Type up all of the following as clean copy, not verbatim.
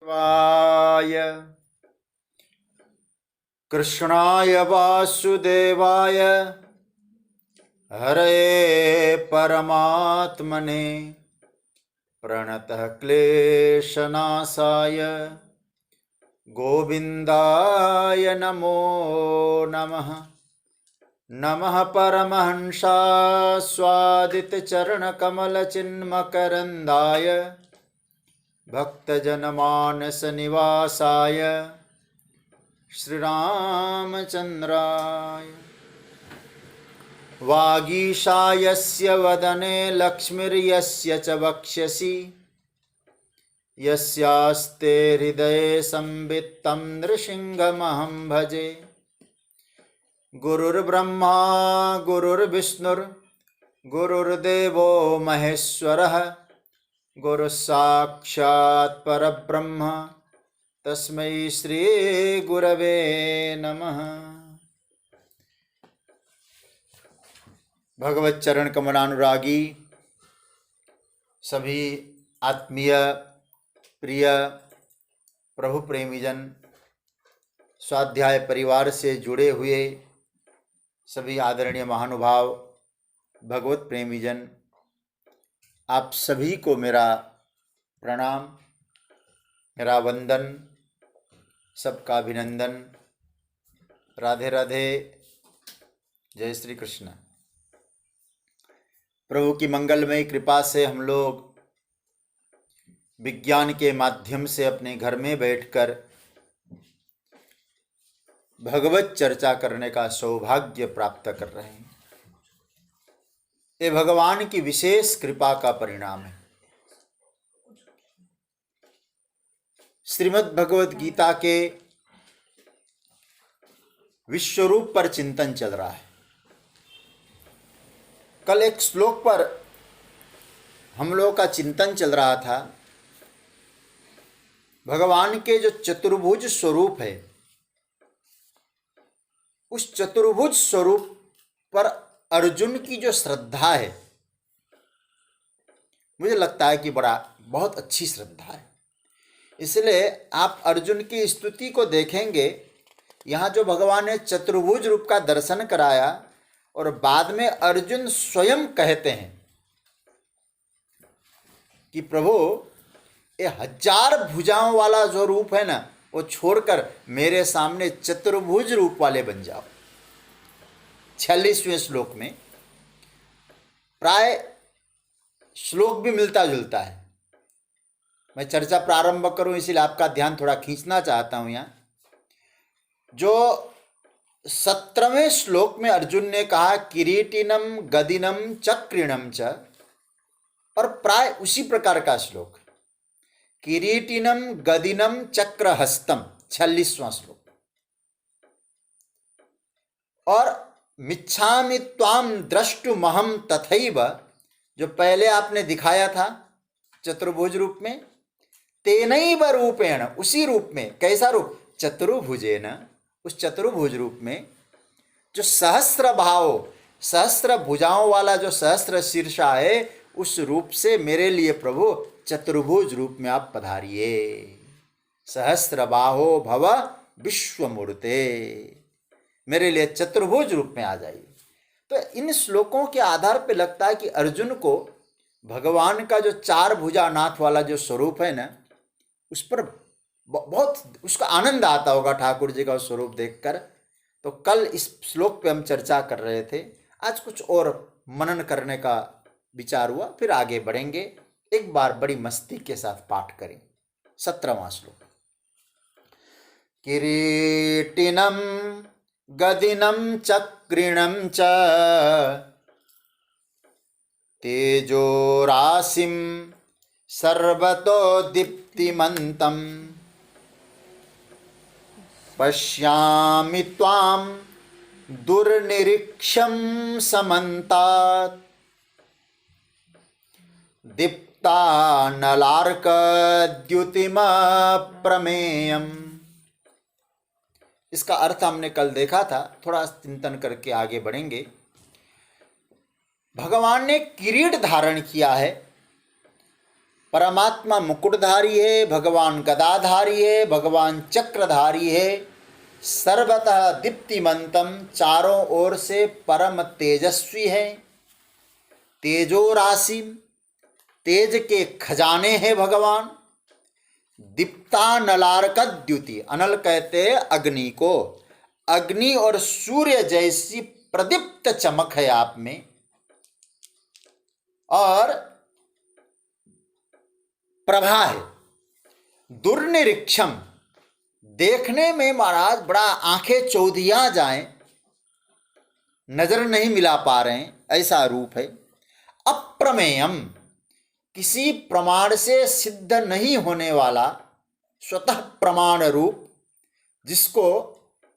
वाय कृष्णाय वासुदेवाय हरये परमात्मने प्रणतः क्लेशनाशाय गोविन्दाय नमो नमः। नमः परमहंसास्वादितचरणकमलचिन्मकरन्दाय भक्तजनमानसनिवासाय श्रीरामचन्द्राय। वागीशायस्य वदने लक्ष्मीर्यस्य च वक्ष्यसि यस्यास्ते हृदये संवित्तं नृसिंहमहं भजे। गुरुर्ब्रह्मा गुरुर्विष्णुर्गुरुर्देवो महेश्वरः गुरुसाक्षात् परब्रह्म तस्मै श्री गुरवे नमः। भगवत चरण कमलानुरागी सभी आत्मीय प्रिय प्रभु प्रेमीजन, स्वाध्याय परिवार से जुड़े हुए सभी आदरणीय महानुभाव भगवत प्रेमीजन, आप सभी को मेरा प्रणाम, मेरा वंदन, सबका अभिनंदन। राधे राधे, जय श्री कृष्ण। प्रभु की मंगलमयी कृपा से हम लोग विज्ञान के माध्यम से अपने घर में बैठकर भगवत चर्चा करने का सौभाग्य प्राप्त कर रहे हैं। ये भगवान की विशेष कृपा का परिणाम है। श्रीमद् भगवत गीता के विश्वरूप पर चिंतन चल रहा है। कल एक श्लोक पर हम लोगों का चिंतन चल रहा था। भगवान के जो चतुर्भुज स्वरूप है, उस चतुर्भुज स्वरूप पर अर्जुन की जो श्रद्धा है, मुझे लगता है कि बहुत अच्छी श्रद्धा है। इसलिए आप अर्जुन की स्तुति को देखेंगे। यहाँ जो भगवान ने चतुर्भुज रूप का दर्शन कराया और बाद में अर्जुन स्वयं कहते हैं कि प्रभु ये 1000 भुजाओं वाला जो रूप है ना, वो छोड़कर मेरे सामने चतुर्भुज रूप वाले बन जाओ। 46वें श्लोक में प्राय श्लोक भी मिलता जुलता है। मैं चर्चा प्रारंभ करूं इसलिए आपका ध्यान थोड़ा खींचना चाहता हूं। यहाँ जो 17वें श्लोक में अर्जुन ने कहा किरीटिनम गदिनम चक्रिणम च, और प्राय उसी प्रकार का श्लोक किरीटिनम गदिनम चक्रहस्तम 46वां श्लोक, और मिच्छामि त्वाम द्रष्टुमहं तथैव जो पहले आपने दिखाया था चतुर्भुज रूप में, तेनैव रूपेण उसी रूप में। कैसा रूप? चतुर्भुजेन, उस चतुर्भुज रूप में जो सहस्त्र भाव सहस्त्र भुजाओं वाला जो सहस्त्र शीर्षा है, उस रूप से मेरे लिए प्रभु चतुर्भुज रूप में आप पधारिए। सहस्त्र बाहो भव विश्वमूर्ते, मेरे लिए चतुर्भुज रूप में आ जाइए। तो इन श्लोकों के आधार पर लगता है कि अर्जुन को भगवान का जो 4 भुजा नाथ वाला जो स्वरूप है ना, उस पर बहुत उसका आनंद आता होगा ठाकुर जी का स्वरूप देखकर। तो कल इस श्लोक पे हम चर्चा कर रहे थे, आज कुछ और मनन करने का विचार हुआ, फिर आगे बढ़ेंगे। एक बार बड़ी मस्ती के साथ पाठ करें 17वां श्लोक। किरीटिनम गदिनम चक्रिणम च तेजो राशिम सर्वतो दीप्तिमन्तं पश्यामि त्वां दुर्निरीक्ष्यं समन्तात् दीप्तानलार्कद्युतिमप्रमेयम्। इसका अर्थ हमने कल देखा था, थोड़ा चिंतन करके आगे बढ़ेंगे। भगवान ने किरीट धारण किया है परमात्मा मुकुटधारी है, भगवान गदाधारी है, भगवान चक्रधारी है, सर्वतः दीप्तिमंतम, चारों ओर से परम तेजस्वी है, तेजो राशि, तेज के खजाने हैं भगवान, दीप्तानलार्कद्युति, अनल कहते हैं अग्नि को, अग्नि और सूर्य जैसी प्रदीप्त चमक है आप में, और प्रभा है, दुर्निरीक्षम, देखने में महाराज बड़ा आंखें चौधिया जाएं, नजर नहीं मिला पा रहे हैं, ऐसा रूप है। अप्रमेयम, किसी प्रमाण से सिद्ध नहीं होने वाला स्वतः प्रमाण रूप, जिसको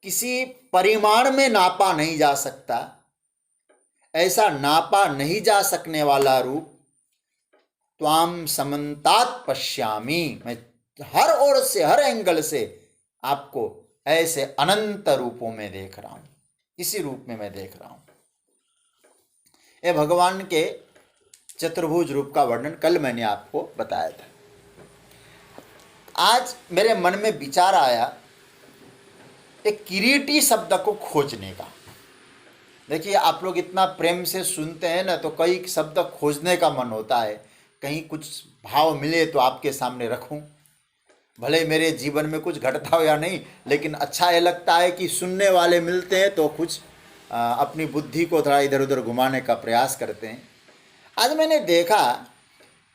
किसी परिमाण में नापा नहीं जा सकता, ऐसा नापा नहीं जा सकने वाला रूप। त्वाम समन्तात पश्यामि, मैं हर ओर से, हर एंगल से आपको ऐसे अनंत रूपों में देख रहा हूं, इसी रूप में मैं देख रहा हूं। ये भगवान के चतुर्भुज रूप का वर्णन कल मैंने आपको बताया था। आज मेरे मन में विचार आया एक किरीटी शब्द को खोजने का। देखिए, आप लोग इतना प्रेम से सुनते हैं ना, तो कई शब्द खोजने का मन होता है, कहीं कुछ भाव मिले तो आपके सामने रखूं। भले मेरे जीवन में कुछ घटता हो या नहीं, लेकिन अच्छा ये लगता है कि सुनने वाले मिलते हैं तो कुछ अपनी बुद्धि को थोड़ा इधर उधर घुमाने का प्रयास करते हैं। आज मैंने देखा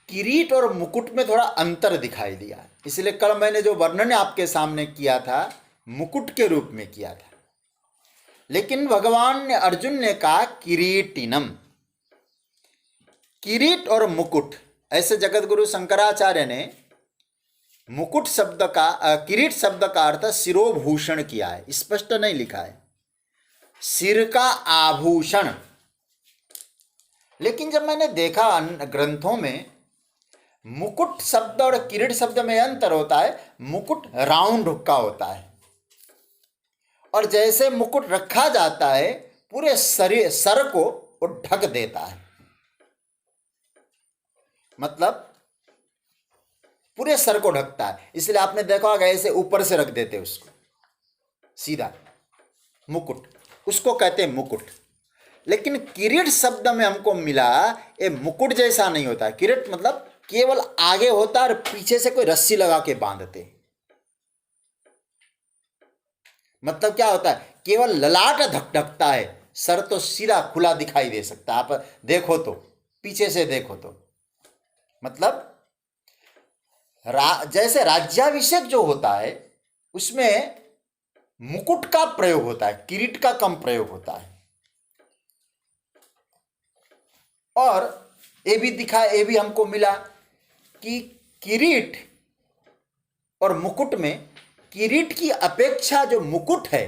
किरीट और मुकुट में थोड़ा अंतर दिखाई दिया, इसलिए कल मैंने जो वर्णन आपके सामने किया था मुकुट के रूप में किया था, लेकिन भगवान ने, अर्जुन ने कहा किरीटिनम। किरीट और मुकुट, ऐसे जगतगुरु शंकराचार्य ने मुकुट शब्द का, किरीट शब्द का अर्थ शिरोभूषण किया है, स्पष्ट नहीं लिखा है, सिर का आभूषण। लेकिन जब मैंने देखा ग्रंथों में मुकुट शब्द और किरीट शब्द में अंतर होता है। मुकुट राउंड का होता है, और जैसे मुकुट रखा जाता है पूरे शरीर, सर को वो ढक देता है, मतलब पूरे सर को ढकता है। इसलिए आपने देखा होगा ऐसे ऊपर से रख देते उसको सीधा, मुकुट, उसको कहते हैं मुकुट। लेकिन किरीट शब्द में हमको मिला ये मुकुट जैसा नहीं होता है। किरीट मतलब केवल आगे होता है और पीछे से कोई रस्सी लगा के बांधते, मतलब क्या होता है, केवल ललाट ढकता है, सर तो सीधा खुला दिखाई दे सकता है, आप देखो तो, पीछे से देखो तो। मतलब जैसे राज्याभिषेक जो होता है उसमें मुकुट का प्रयोग होता है, किरीट का कम प्रयोग होता है। और ये भी हमको मिला कि किरीट और मुकुट में, किरीट की अपेक्षा जो मुकुट है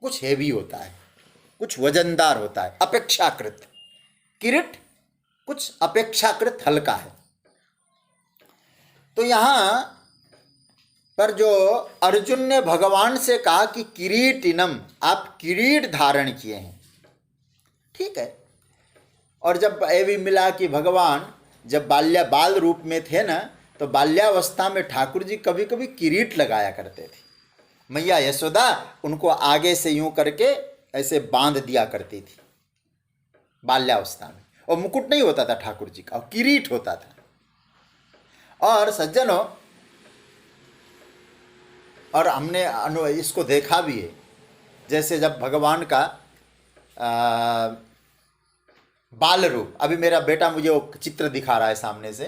कुछ हेवी होता है, कुछ वजनदार होता है अपेक्षाकृत। किरीट कुछ अपेक्षाकृत हल्का है। तो यहां पर जो अर्जुन ने भगवान से कहा कि किरीटिनम, आप किरीट धारण किए हैं, ठीक है। और जब ये भी मिला कि भगवान जब बाल रूप में थे ना, तो बाल्यावस्था में ठाकुर जी कभी कभी किरीट लगाया करते थे। मैया यशोदा उनको आगे से यूं करके ऐसे बांध दिया करती थी बाल्यावस्था में, और मुकुट नहीं होता था ठाकुर जी का, और किरीट होता था। और सज्जनों, और हमने इसको देखा भी है, जैसे जब भगवान का बाल रूप, अभी मेरा बेटा मुझे वो चित्र दिखा रहा है सामने से,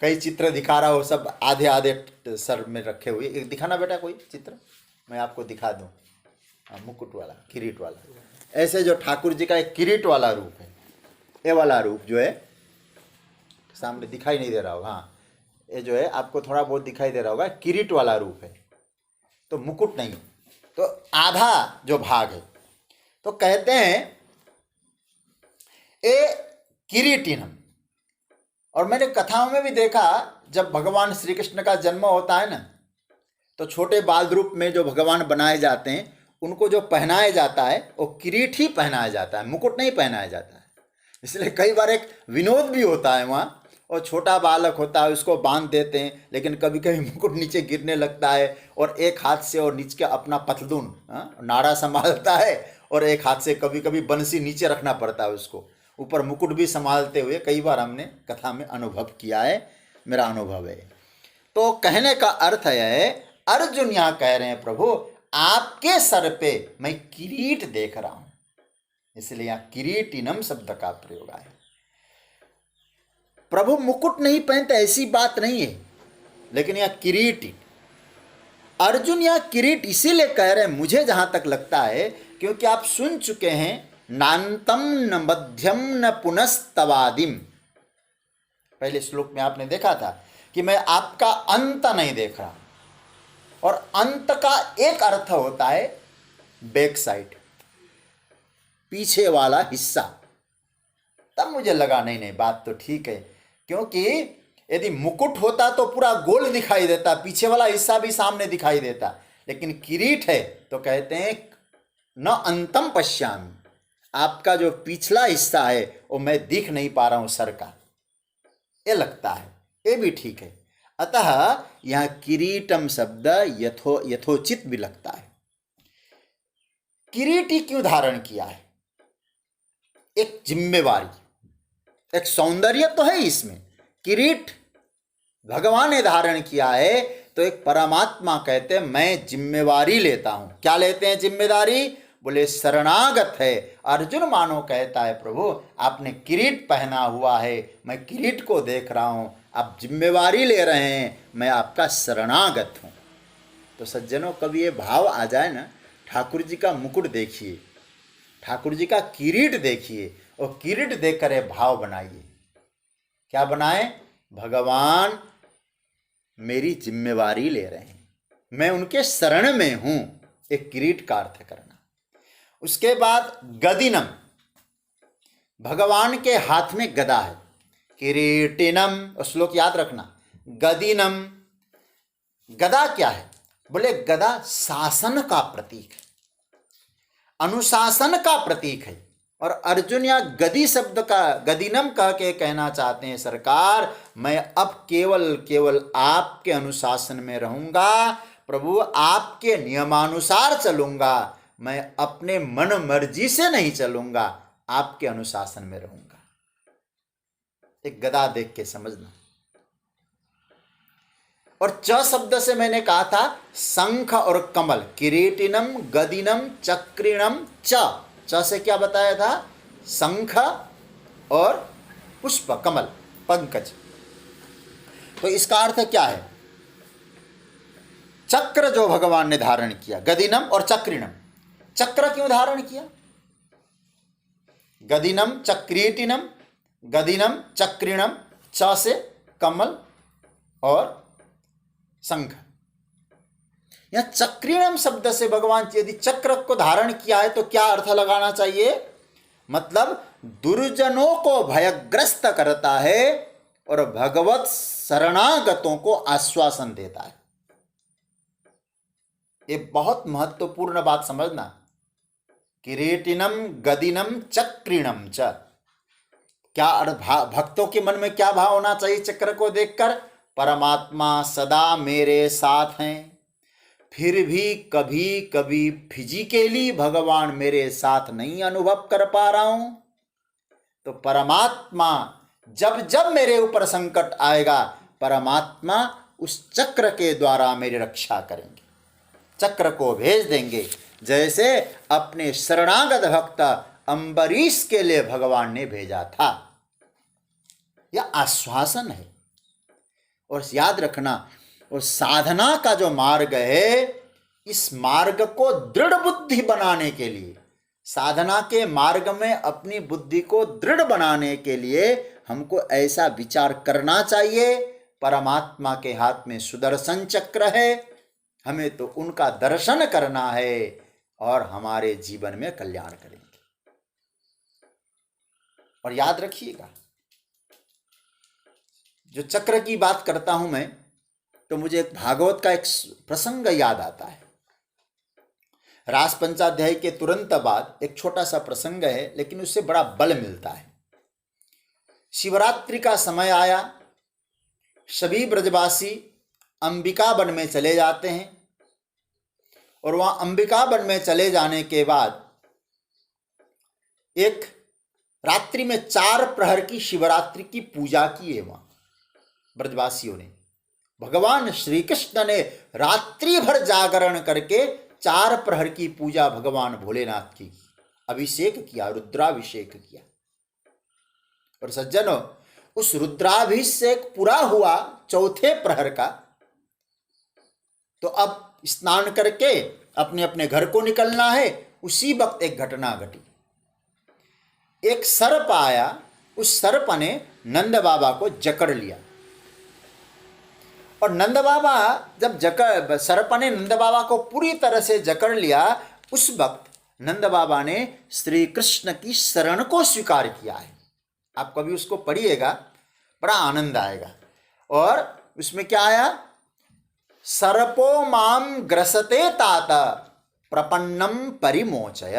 कई चित्र दिखा रहा हो, सब आधे आधे सर में रखे हुए। एक दिखाना बेटा कोई चित्र, मैं आपको दिखा दूं, मुकुट वाला, किरीट वाला। ऐसे जो ठाकुर जी का एक किरीट वाला रूप है, ये वाला रूप जो है सामने दिखाई नहीं दे रहा होगा, हाँ, ये जो है आपको थोड़ा बहुत दिखाई दे रहा होगा, किरीट वाला रूप है, तो मुकुट नहीं, तो आधा जो भाग है। तो कहते हैं ए किरीटिनम। और मैंने कथाओं में भी देखा, जब भगवान श्री कृष्ण का जन्म होता है ना, तो छोटे बाल रूप में जो भगवान बनाए जाते हैं उनको जो पहनाया जाता है वो किरीट ही पहनाया जाता है, मुकुट नहीं पहनाया जाता है। इसलिए कई बार एक विनोद भी होता है वहाँ, और छोटा बालक होता है उसको बांध देते हैं, लेकिन कभी कभी मुकुट नीचे गिरने लगता है और एक हाथ से और नीचे अपना पतलून नाड़ा संभालता है और एक हाथ से कभी कभी बंसी नीचे रखना पड़ता है उसको, ऊपर मुकुट भी संभालते हुए कई बार हमने कथा में अनुभव किया है, मेरा अनुभव है। तो कहने का अर्थ है, अर्जुन यहाँ कह रहे हैं प्रभु आपके सर पे मैं किरीट देख रहा हूं, इसलिए यहाँ किरीटिनम शब्द का प्रयोग है। प्रभु मुकुट नहीं पहनते ऐसी बात नहीं है, लेकिन यहाँ किरीट, अर्जुन यहाँ किरीट इसीलिए कह रहे हैं, मुझे जहां तक लगता है, क्योंकि आप सुन चुके हैं नान्तम न मध्यम न पुनस्तवादिम। पहले श्लोक में आपने देखा था कि मैं आपका अंत नहीं देख रहा, और अंत का एक अर्थ होता है बैक साइड, पीछे वाला हिस्सा। तब मुझे लगा नहीं बात तो ठीक है, क्योंकि यदि मुकुट होता तो पूरा गोल दिखाई देता, पीछे वाला हिस्सा भी सामने दिखाई देता, लेकिन किरीट है तो कहते हैं न अंतम पश्यामि, आपका जो पिछला हिस्सा है वो मैं दिख नहीं पा रहा हूं सर का, ये लगता है, ये भी ठीक है। अतः यह किरीटम शब्द यथोचित भी लगता है। किरीट ही क्यों धारण किया है? एक जिम्मेवारी, एक सौंदर्य तो है इसमें। किरीट भगवान ने धारण किया है तो एक परमात्मा कहते हैं मैं जिम्मेवारी लेता हूं। क्या लेते हैं जिम्मेदारी? बोले शरणागत है। अर्जुन मानो कहता है प्रभु आपने किरीट पहना हुआ है, मैं किरीट को देख रहा हूं, आप जिम्मेवारी ले रहे हैं, मैं आपका शरणागत हूं। तो सज्जनों कभी ये भाव आ जाए ना, ठाकुर जी का मुकुट देखिए, ठाकुर जी का किरीट देखिए, और किरीट देखकर ये भाव बनाइए। क्या बनाए? भगवान मेरी जिम्मेवारी ले रहे हैं, मैं उनके शरण में हूं, एक किरीट का अर्थ करना। उसके बाद गदिनम, भगवान के हाथ में गदा है, किरीटिनम, और श्लोक याद रखना, गदिनम। गदा क्या है? बोले गदा शासन का प्रतीक है, अनुशासन का प्रतीक है। और अर्जुन या गदी शब्द का गदिनम कह के कहना चाहते हैं सरकार मैं अब केवल आपके अनुशासन में रहूंगा प्रभु, आपके नियमानुसार चलूंगा, मैं अपने मन मर्जी से नहीं चलूंगा, आपके अनुशासन में रहूंगा। एक गदा देख के समझना। और च शब्द से मैंने कहा था शंख और कमल, किरीटिनम गदिनम चक्रिणम। च से क्या बताया था? शंख और पुष्प, कमल, पंकज। तो इसका अर्थ क्या है? चक्र जो भगवान ने धारण किया, गदिनम और चक्रिणम। चक्र क्यों धारण किया? गदिनम चक्रीटिनम, गदिनम चक्रिणम, च से कमल और शंख। यह चक्रिणम शब्द से भगवान यदि चक्र को धारण किया है तो क्या अर्थ लगाना चाहिए? मतलब दुर्जनों को भयग्रस्त करता है और भगवत शरणागतों को आश्वासन देता है। ये बहुत महत्वपूर्ण बात समझना। किरीटिनम गदिनम चक्रिणम च। क्या भक्तों के मन में क्या भाव होना चाहिए चक्र को देखकर? परमात्मा सदा मेरे साथ हैं, फिर भी कभी कभी फिजिकली भगवान मेरे साथ नहीं अनुभव कर पा रहा हूं, तो परमात्मा जब जब मेरे ऊपर संकट आएगा परमात्मा उस चक्र के द्वारा मेरी रक्षा करेंगे, चक्र को भेज देंगे। जैसे अपने शरणागत भक्त अम्बरीश के लिए भगवान ने भेजा था। यह आश्वासन है। और याद रखना, और साधना का जो मार्ग है, इस मार्ग को दृढ़ बुद्धि बनाने के लिए, साधना के मार्ग में अपनी बुद्धि को दृढ़ बनाने के लिए हमको ऐसा विचार करना चाहिए, परमात्मा के हाथ में सुदर्शन चक्र है, हमें तो उनका दर्शन करना है और हमारे जीवन में कल्याण करेंगे। और याद रखिएगा, जो चक्र की बात करता हूं मैं, तो मुझे एक भागवत का एक प्रसंग याद आता है। रास पंचाध्याय के तुरंत बाद एक छोटा सा प्रसंग है, लेकिन उससे बड़ा बल मिलता है। शिवरात्रि का समय आया, सभी ब्रजवासी अंबिका वन में चले जाते हैं और वहाँ अंबिका वन में चले जाने के बाद एक रात्रि में 4 प्रहर की शिवरात्रि की पूजा की है वहाँ ब्रजवासियों ने। भगवान श्री कृष्ण ने रात्रि भर जागरण करके 4 प्रहर की पूजा भगवान भोलेनाथ की, अभिषेक किया, रुद्राभिषेक किया। और सज्जनों, उस रुद्राभिषेक पूरा हुआ 4थे प्रहर का, तो अब स्नान करके अपने अपने घर को निकलना है। उसी वक्त एक घटना घटी। एक सर्प आया, उस सर्प ने नंद बाबा को जकड़ लिया। और नंद बाबा जब सर्प ने नंद बाबा को पूरी तरह से जकड़ लिया, उस वक्त नंद बाबा ने श्री कृष्ण की शरण को स्वीकार किया है। आप कभी उसको पढ़िएगा, बड़ा आनंद आएगा। और उसमें क्या आया? सर्पो माम ग्रसते तात प्रपन्नम परिमोचय।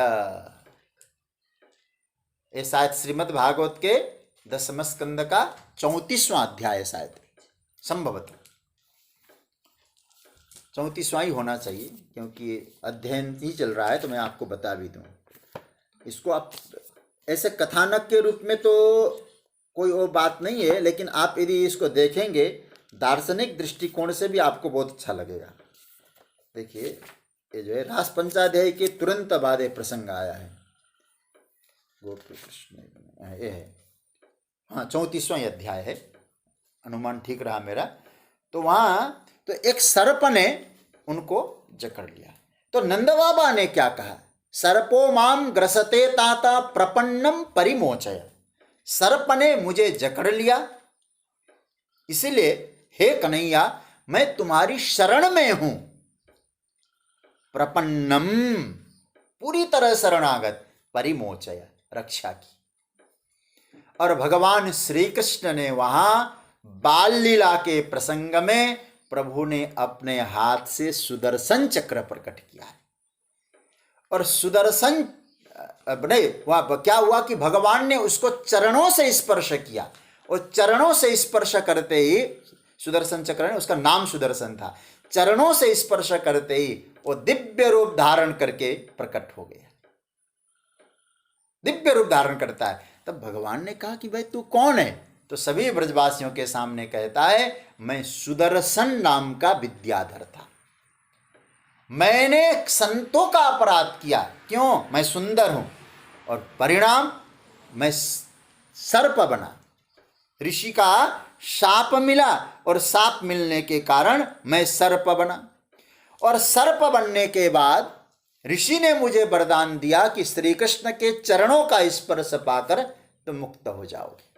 ये शायद श्रीमद् भागवत के 10वें स्कंद का 34वां अध्याय, शायद संभवतः 34वां ही होना चाहिए, क्योंकि अध्ययन ही चल रहा है तो मैं आपको बता भी दूं। इसको आप ऐसे कथानक के रूप में तो कोई वो बात नहीं है, लेकिन आप यदि इसको देखेंगे दार्शनिक दृष्टिकोण से भी आपको बहुत अच्छा लगेगा। देखिए, ये जो है रास पंचाध्याय के तुरंत बाद ये प्रसंग आया है। गोपी कृष्ण ये है, हाँ 34वां अध्याय है, अनुमान ठीक रहा मेरा। तो वहाँ तो एक सर्प ने उनको जकड़ लिया। तो नंद बाबा ने क्या कहा? सर्पो माम ग्रसते ताता प्रपन्नम परिमोचय। सर्प ने मुझे जकड़ लिया, इसलिए हे कन्हैया मैं तुम्हारी शरण में हूं। प्रपन्नम, पूरी तरह शरणागत, परिमोचय, रक्षा की। और भगवान श्री कृष्ण ने वहां बाल लीला के प्रसंग में प्रभु ने अपने हाथ से सुदर्शन चक्र प्रकट किया है। और सुदर्शन नहीं, वहां क्या हुआ कि भगवान ने उसको चरणों से स्पर्श किया, और चरणों से स्पर्श करते ही सुदर्शन चक्र है, उसका नाम सुदर्शन था। चरणों से स्पर्श करते ही वो दिव्य रूप धारण करके प्रकट हो गया। दिव्य रूप धारण करता है। तब भगवान ने कहा कि भाई तू कौन है? तो सभी ब्रजवासियों के सामने कहता है, मैं सुदर्शन नाम का विद्याधर था। मैंने संतों का अपराध किया, क्यों? मैं सुंदर हूं, और परिणाम मैं सर्प बना। ऋषि का शाप मिला, और शाप मिलने के कारण मैं सर्प बना। और सर्प बनने के बाद ऋषि ने मुझे वरदान दिया कि श्री कृष्ण के चरणों का स्पर्श पाकर तुम मुक्त हो जाओगे।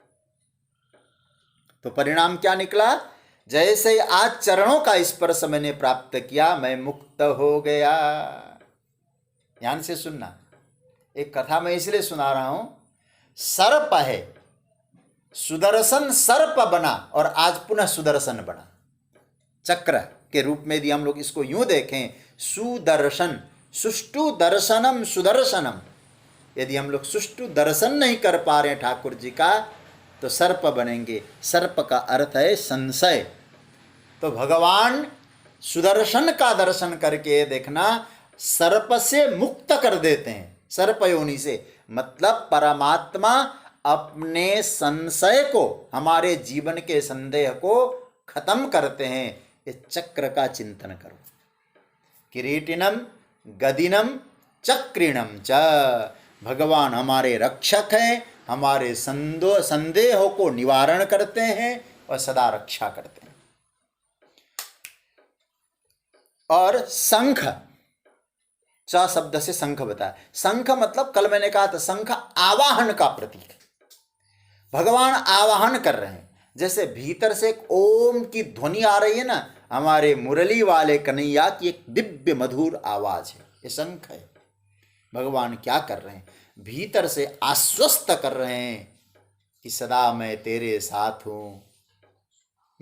तो परिणाम क्या निकला? जैसे आज चरणों का स्पर्श मैंने प्राप्त किया, मैं मुक्त हो गया। ध्यान से सुनना, एक कथा मैं इसलिए सुना रहा हूं। सर्प है, सुदर्शन सर्प बना, और आज पुनः सुदर्शन बना। चक्र के रूप में यदि हम लोग इसको यूं देखें, सुदर्शन, सुष्टु दर्शनम सुदर्शनम। यदि हम लोग सुष्टु दर्शन नहीं कर पा रहे ठाकुर जी का, तो सर्प बनेंगे। सर्प का अर्थ है संशय। तो भगवान सुदर्शन का दर्शन करके देखना, सर्प से मुक्त कर देते हैं, सर्प योनि से। मतलब परमात्मा अपने संशय को, हमारे जीवन के संदेह को खत्म करते हैं। इस चक्र का चिंतन करो। किरीटिनम गदिनम चक्रिणम च। भगवान हमारे रक्षक हैं, हमारे संदेहों को निवारण करते हैं और सदा रक्षा करते हैं। और शंख, च शब्द से शंख बताया। शंख मतलब कल मैंने कहा था, शंख आवाहन का प्रतीक है। भगवान आवाहन कर रहे हैं। जैसे भीतर से एक ओम की ध्वनि आ रही है ना, हमारे मुरली वाले कन्हैया की एक दिव्य मधुर आवाज है, ये शंख है। भगवान क्या कर रहे हैं? भीतर से आश्वस्त कर रहे हैं कि सदा मैं तेरे साथ हूं,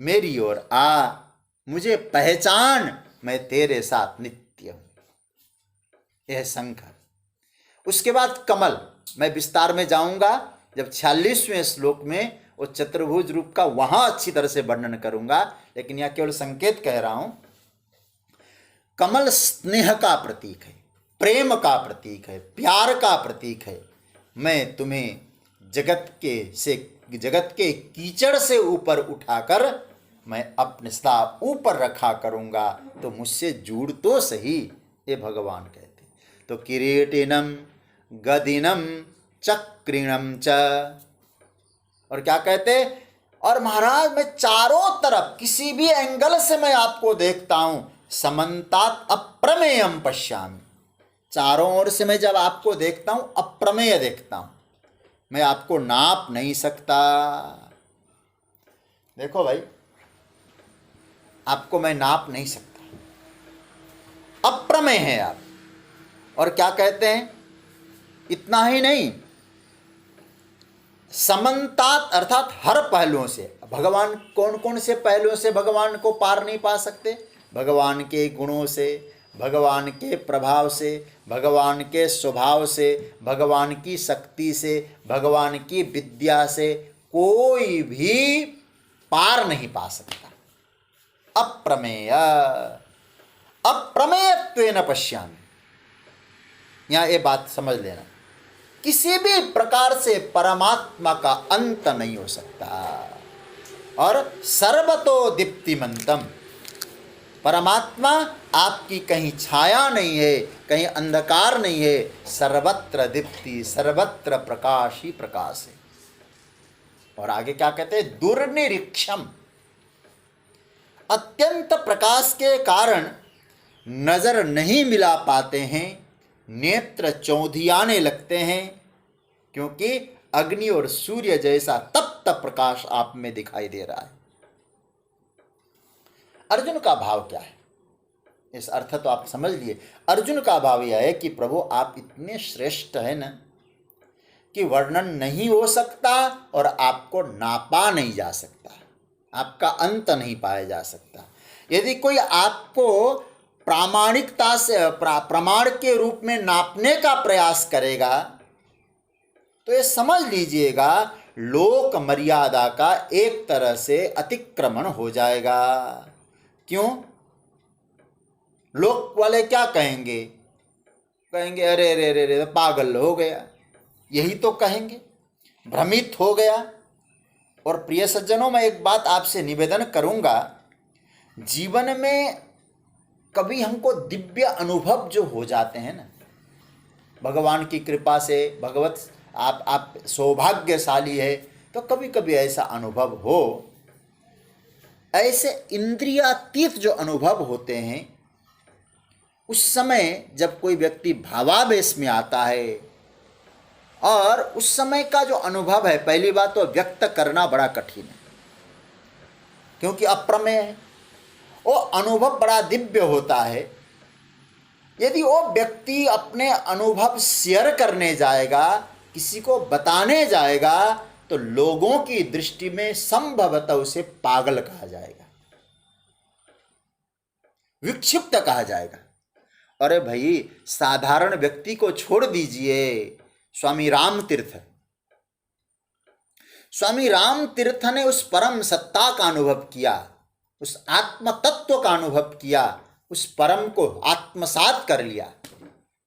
मेरी ओर आ, मुझे पहचान, मैं तेरे साथ नित्य हूं। यह शंख। उसके बाद कमल, मैं विस्तार में जाऊंगा जब 46वें श्लोक में वो चतुर्भुज रूप का वहां अच्छी तरह से वर्णन करूंगा, लेकिन यह केवल संकेत कह रहा हूं। कमल स्नेह का प्रतीक है, प्रेम का प्रतीक है, प्यार का प्रतीक है। मैं तुम्हें जगत के कीचड़ से ऊपर उठाकर मैं अपने सदा ऊपर रखा करूंगा, तो मुझसे जुड़ तो सही, ये भगवान कहते। तो किरीटिनम गदिनम चक्रिणम च, और क्या कहते, और महाराज मैं चारों तरफ किसी भी एंगल से मैं आपको देखता हूं, समन्तात अप्रमेयम पश्यामि, चारों ओर से मैं जब आपको देखता हूं अप्रमेय देखता हूं, मैं आपको नाप नहीं सकता। देखो भाई, आपको मैं नाप नहीं सकता, अप्रमेय है आप। और क्या कहते हैं, इतना ही नहीं, समन्तात अर्थात हर पहलुओं से। भगवान कौन कौन से पहलुओं से भगवान को पार नहीं पा सकते? भगवान के गुणों से, भगवान के प्रभाव से, भगवान के स्वभाव से, भगवान की शक्ति से, भगवान की विद्या से कोई भी पार नहीं पा सकता। अप्रमेय, अप्रमेयत्वेन पश्यामि, यहाँ ये बात समझ लेना, किसी भी प्रकार से परमात्मा का अंत नहीं हो सकता। और सर्वतो दीप्तिमंतम, परमात्मा आपकी कहीं छाया नहीं है, कहीं अंधकार नहीं है, सर्वत्र दीप्ति, सर्वत्र प्रकाश ही प्रकाश है। और आगे क्या कहते हैं, दुर्निरीक्षम, अत्यंत प्रकाश के कारण नजर नहीं मिला पाते हैं, नेत्र चौंधियाने लगते हैं, क्योंकि अग्नि और सूर्य जैसा तप्त प्रकाश आप में दिखाई दे रहा है। अर्जुन का भाव क्या है, इस अर्थ तो आप समझ लिए। अर्जुन का भाव यह है कि प्रभु आप इतने श्रेष्ठ हैं ना, कि वर्णन नहीं हो सकता और आपको नापा नहीं जा सकता, आपका अंत नहीं पाया जा सकता। यदि कोई आपको प्रामाणिकता से प्रमाण के रूप में नापने का प्रयास करेगा, तो ये समझ लीजिएगा लोक मर्यादा का एक तरह से अतिक्रमण हो जाएगा। क्यों? लोक वाले क्या कहेंगे, कहेंगे अरे रे रे रे पागल हो गया, यही तो कहेंगे, भ्रमित हो गया। और प्रिय सज्जनों, मैं एक बात आपसे निवेदन करूंगा, जीवन में कभी हमको दिव्य अनुभव जो हो जाते हैं ना, भगवान की कृपा से, भगवत आप सौभाग्यशाली है, तो कभी कभी ऐसा अनुभव हो, ऐसे इंद्रियातीत जो अनुभव होते हैं, उस समय जब कोई व्यक्ति भावावेश में आता है, और उस समय का जो अनुभव है, पहली बात तो व्यक्त करना बड़ा कठिन है, क्योंकि अप्रमेय है। वो अनुभव बड़ा दिव्य होता है। यदि वो व्यक्ति अपने अनुभव शेयर करने जाएगा, किसी को बताने जाएगा, तो लोगों की दृष्टि में संभवतः उसे पागल कहा जाएगा, विक्षिप्त कहा जाएगा। अरे भाई, साधारण व्यक्ति को छोड़ दीजिए, स्वामी राम तीर्थ, स्वामी राम तीर्थ ने उस परम सत्ता का अनुभव किया, उस आत्म तत्व का अनुभव किया, उस परम को आत्मसात कर लिया,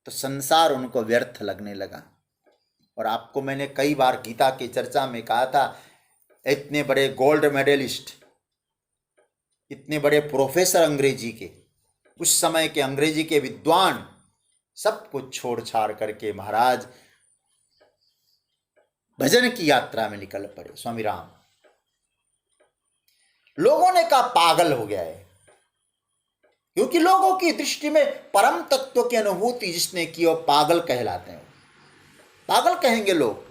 तो संसार उनको व्यर्थ लगने लगा। और आपको मैंने कई बार गीता की चर्चा में कहा था, इतने बड़े गोल्ड मेडलिस्ट, इतने बड़े प्रोफेसर अंग्रेजी के, उस समय के अंग्रेजी के विद्वान, सब कुछ छोड़ छाड़ करके महाराज भजन की यात्रा में निकल पड़े। स्वामी राम, लोगों ने कहा पागल हो गया है, क्योंकि लोगों की दृष्टि में परम तत्व की अनुभूति जिसने की वो पागल कहलाते हैं, पागल कहेंगे लोग।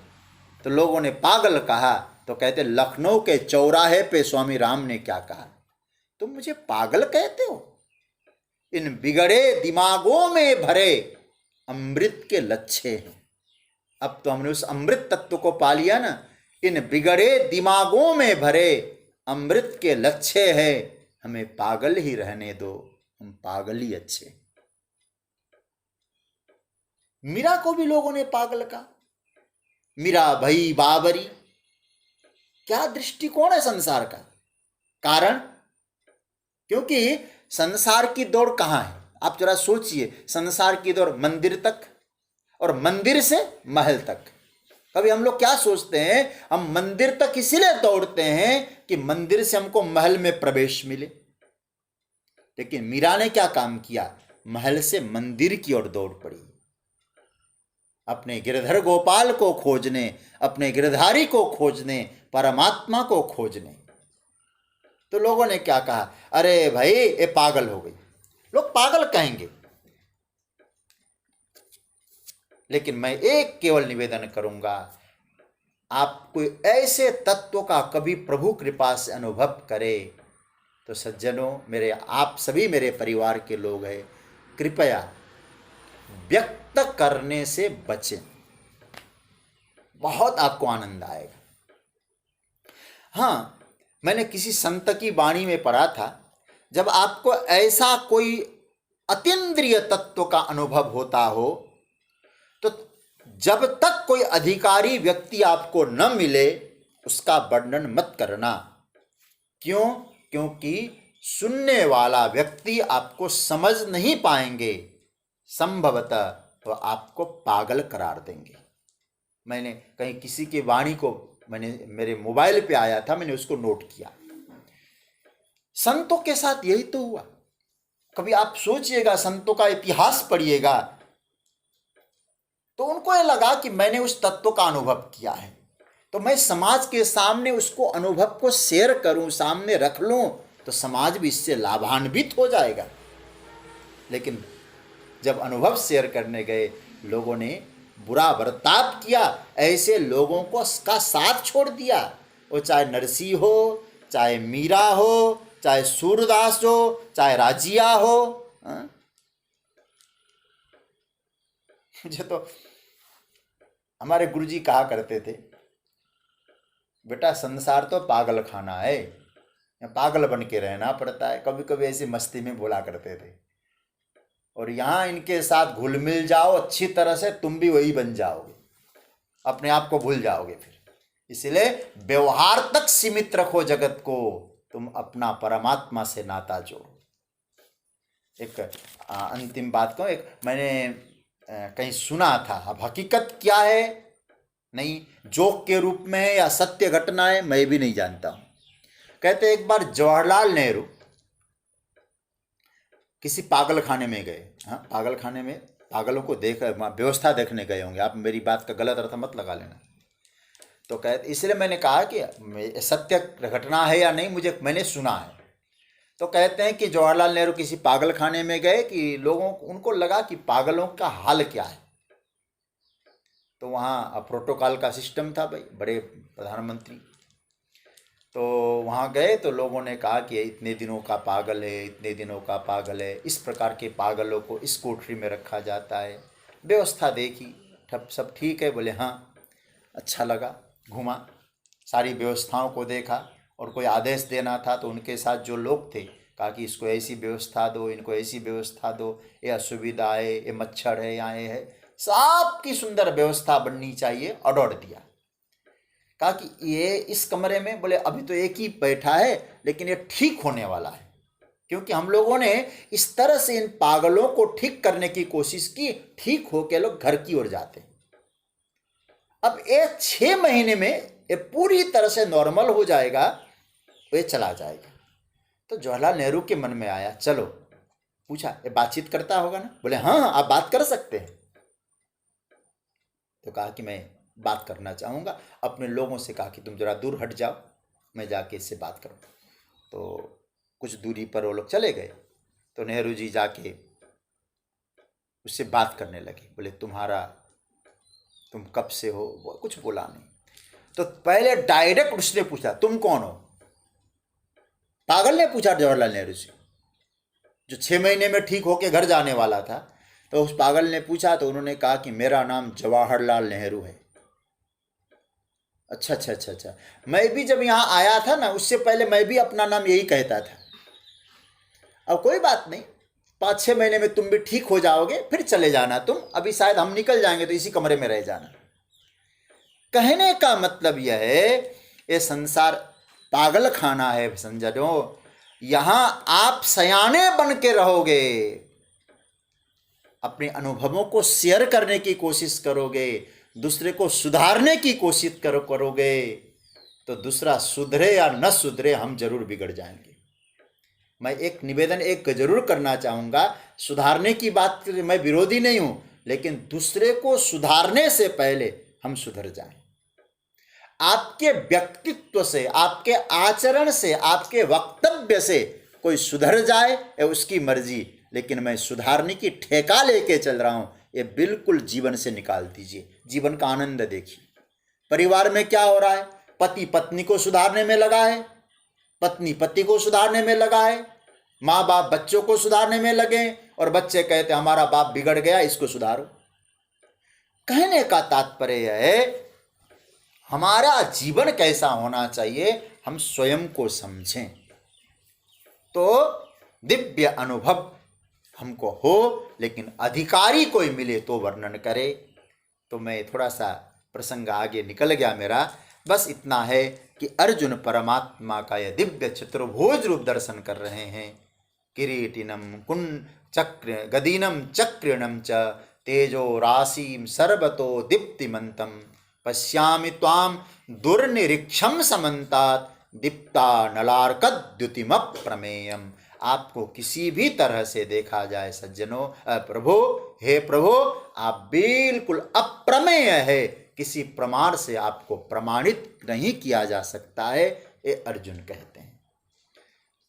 तो लोगों ने पागल कहा, तो कहते लखनऊ के चौराहे पे स्वामी राम ने क्या कहा, तुम मुझे पागल कहते हो, इन बिगड़े दिमागों में भरे अमृत के लच्छे हैं। अब तो हमने उस अमृत तत्व को पा लिया ना, इन बिगड़े दिमागों में भरे अमृत के लच्छे हैं, हमें पागल ही रहने दो, हम पागल ही अच्छे। मीरा को भी लोगों ने पागल कहा, मीरा भई बाबरी, क्या दृष्टिकोण है संसार का? कारण, क्योंकि संसार की दौड़ कहाँ है? आप जरा सोचिए, संसार की दौड़ मंदिर तक और मंदिर से महल तक। कभी हम लोग क्या सोचते हैं, हम मंदिर तक इसीलिए दौड़ते हैं कि मंदिर से हमको महल में प्रवेश मिले। लेकिन मीरा ने क्या काम किया? महल से मंदिर की ओर दौड़ पड़ी, अपने गिरधर गोपाल को खोजने, अपने गिरधारी को खोजने, परमात्मा को खोजने। तो लोगों ने क्या कहा? अरे भाई ये पागल हो गई। लोग पागल कहेंगे, लेकिन मैं एक केवल निवेदन करूंगा, आप कोई ऐसे तत्व का कभी प्रभु कृपा से अनुभव करे तो सज्जनों, मेरे आप सभी मेरे परिवार के लोग हैं, कृपया व्यक्त करने से बचें। बहुत आपको आनंद आएगा। हाँ, मैंने किसी संत की वाणी में पढ़ा था, जब आपको ऐसा कोई अतीन्द्रिय तत्व का अनुभव होता हो तो जब तक कोई अधिकारी व्यक्ति आपको न मिले उसका वर्णन मत करना। क्यों? क्योंकि सुनने वाला व्यक्ति आपको समझ नहीं पाएंगे, संभवतः तो आपको पागल करार देंगे। मैंने कहीं किसी की वाणी को मैंने मेरे मोबाइल पे आया था, मैंने उसको नोट किया। संतों के साथ यही तो हुआ। कभी आप सोचिएगा, संतों का इतिहास पढ़िएगा तो उनको ये लगा कि मैंने उस तत्व का अनुभव किया है, तो मैं समाज के सामने उसको अनुभव को शेयर करूं, सामने रख लूं, तो समाज भी इससे लाभान्वित हो जाएगा। लेकिन जब अनुभव शेयर करने गए, लोगों ने बुरा बर्ताव किया, ऐसे लोगों को का साथ छोड़ दिया। वो चाहे नरसिंह हो, चाहे मीरा हो, चाहे सूरदास हो, चाहे राजिया हो। मुझे तो हमारे गुरुजी कहा करते थे, बेटा संसार तो पागल खाना है, पागल बन के रहना पड़ता है। कभी कभी ऐसी मस्ती में बोला करते थे। और यहाँ इनके साथ घुल मिल जाओ अच्छी तरह से, तुम भी वही बन जाओगे, अपने आप को भूल जाओगे फिर। इसलिए व्यवहार तक सीमित रखो जगत को, तुम अपना परमात्मा से नाता जोड़ो। एक अंतिम बात को, एक मैंने कहीं सुना था, अब हकीकत क्या है नहीं, जोक के रूप में है या सत्य घटना है मैं भी नहीं जानता हूँ। कहते एक बार जवाहरलाल नेहरू किसी पागल खाने में गए। हाँ, पागल खाने में पागलों को देख व्यवस्था देखने गए होंगे, आप मेरी बात का गलत अर्थ मत लगा लेना। तो कहते, इसलिए मैंने कहा कि सत्य घटना है या नहीं, मैंने सुना है। तो कहते हैं कि जवाहरलाल नेहरू किसी पागल खाने में गए कि उनको लगा कि पागलों का हाल क्या है। तो वहाँ प्रोटोकॉल का सिस्टम था भाई, बड़े प्रधानमंत्री। तो वहाँ गए तो लोगों ने कहा कि इतने दिनों का पागल है, इतने दिनों का पागल है, इस प्रकार के पागलों को इस कोठरी में रखा जाता है। व्यवस्था देखी, सब ठीक है। बोले हाँ, अच्छा लगा, घुमा, सारी व्यवस्थाओं को देखा। और कोई आदेश देना था तो उनके साथ जो लोग थे कहा कि इसको ऐसी व्यवस्था दो, इनको ऐसी व्यवस्था दो, ये असुविधा है, ये मच्छर है, यहाँ ये है, सबकी सुंदर व्यवस्था बननी चाहिए। ऑर्डर दिया, कहा कि ये इस कमरे में, बोले अभी तो एक ही बैठा है लेकिन ये ठीक होने वाला है, क्योंकि हम लोगों ने इस तरह से इन पागलों को ठीक करने की कोशिश की, ठीक होके लोग घर की ओर जाते। अब ये 6 महीने में ये पूरी तरह से नॉर्मल हो जाएगा, ये चला जाएगा। तो जवाहरलाल नेहरू के मन में आया, चलो पूछा, ये बातचीत करता होगा ना? बोले हाँ हाँ, आप बात कर सकते हैं। तो कहा कि मैं बात करना चाहूँगा। अपने लोगों से कहा कि तुम जरा दूर हट जाओ, मैं जाके इससे बात करूँ। तो कुछ दूरी पर वो लोग चले गए। तो नेहरू जी जाके उससे बात करने लगे। बोले तुम कब से हो? वो कुछ बोला नहीं। तो पहले डायरेक्ट उसने पूछा, तुम कौन हो? पागल ने पूछा जवाहरलाल नेहरू से, जो 6 महीने में ठीक होके घर जाने वाला था। तो उस पागल ने पूछा तो उन्होंने कहा कि मेरा नाम जवाहरलाल नेहरू है। अच्छा अच्छा अच्छा अच्छा, मैं भी जब यहाँ आया था ना, उससे पहले मैं भी अपना नाम यही कहता था। अब कोई बात नहीं, 5-6 महीने में तुम भी ठीक हो जाओगे, फिर चले जाना तुम, अभी शायद हम निकल जाएंगे तो इसी कमरे में रह जाना। कहने का मतलब यह है ये संसार पागल खाना है संजनों, यहाँ आप सयाने बन के रहोगे, अपने अनुभवों को शेयर करने की कोशिश करोगे, दूसरे को सुधारने की कोशिश करोगे, तो दूसरा सुधरे या न सुधरे हम जरूर बिगड़ जाएंगे। मैं एक निवेदन एक जरूर करना चाहूँगा, सुधारने की बात मैं विरोधी नहीं हूँ, लेकिन दूसरे को सुधारने से पहले हम सुधर जाएं। आपके व्यक्तित्व से, आपके आचरण से, आपके वक्तव्य से कोई सुधर जाए ये उसकी मर्जी, लेकिन मैं सुधारने की ठेका लेके चल रहा हूँ, ये बिल्कुल जीवन से निकाल दीजिए। जीवन का आनंद देखिए। परिवार में क्या हो रहा है? पति पत्नी को सुधारने में लगा है, पत्नी पति को सुधारने में लगा है, माँ बाप बच्चों को सुधारने में लगे, और बच्चे कहते हमारा बाप बिगड़ गया, इसको सुधारो। कहने का तात्पर्य है हमारा जीवन कैसा होना चाहिए हम स्वयं को समझें, तो दिव्य अनुभव हमको हो, लेकिन अधिकारी कोई मिले तो वर्णन करे। तो मैं थोड़ा सा प्रसंग आगे निकल गया मेरा, बस इतना है कि अर्जुन परमात्मा का यह दिव्य चतुर्भुज रूप दर्शन कर रहे हैं। किरीटिनम कुंड चक्र गदीनम चक्रिणम च तेजो राशिम सर्वतो दीप्तिमंतम पश्यामि त्वाम दुर्निरीक्षम समन्तात दीप्ता नलार्कद्युतिम प्रमेयम। आपको किसी भी तरह से देखा जाए सज्जनों, प्रभु हे प्रभु आप बिल्कुल अप्रमेय है, किसी प्रमाण से आपको प्रमाणित नहीं किया जा सकता है, ये अर्जुन कहते हैं।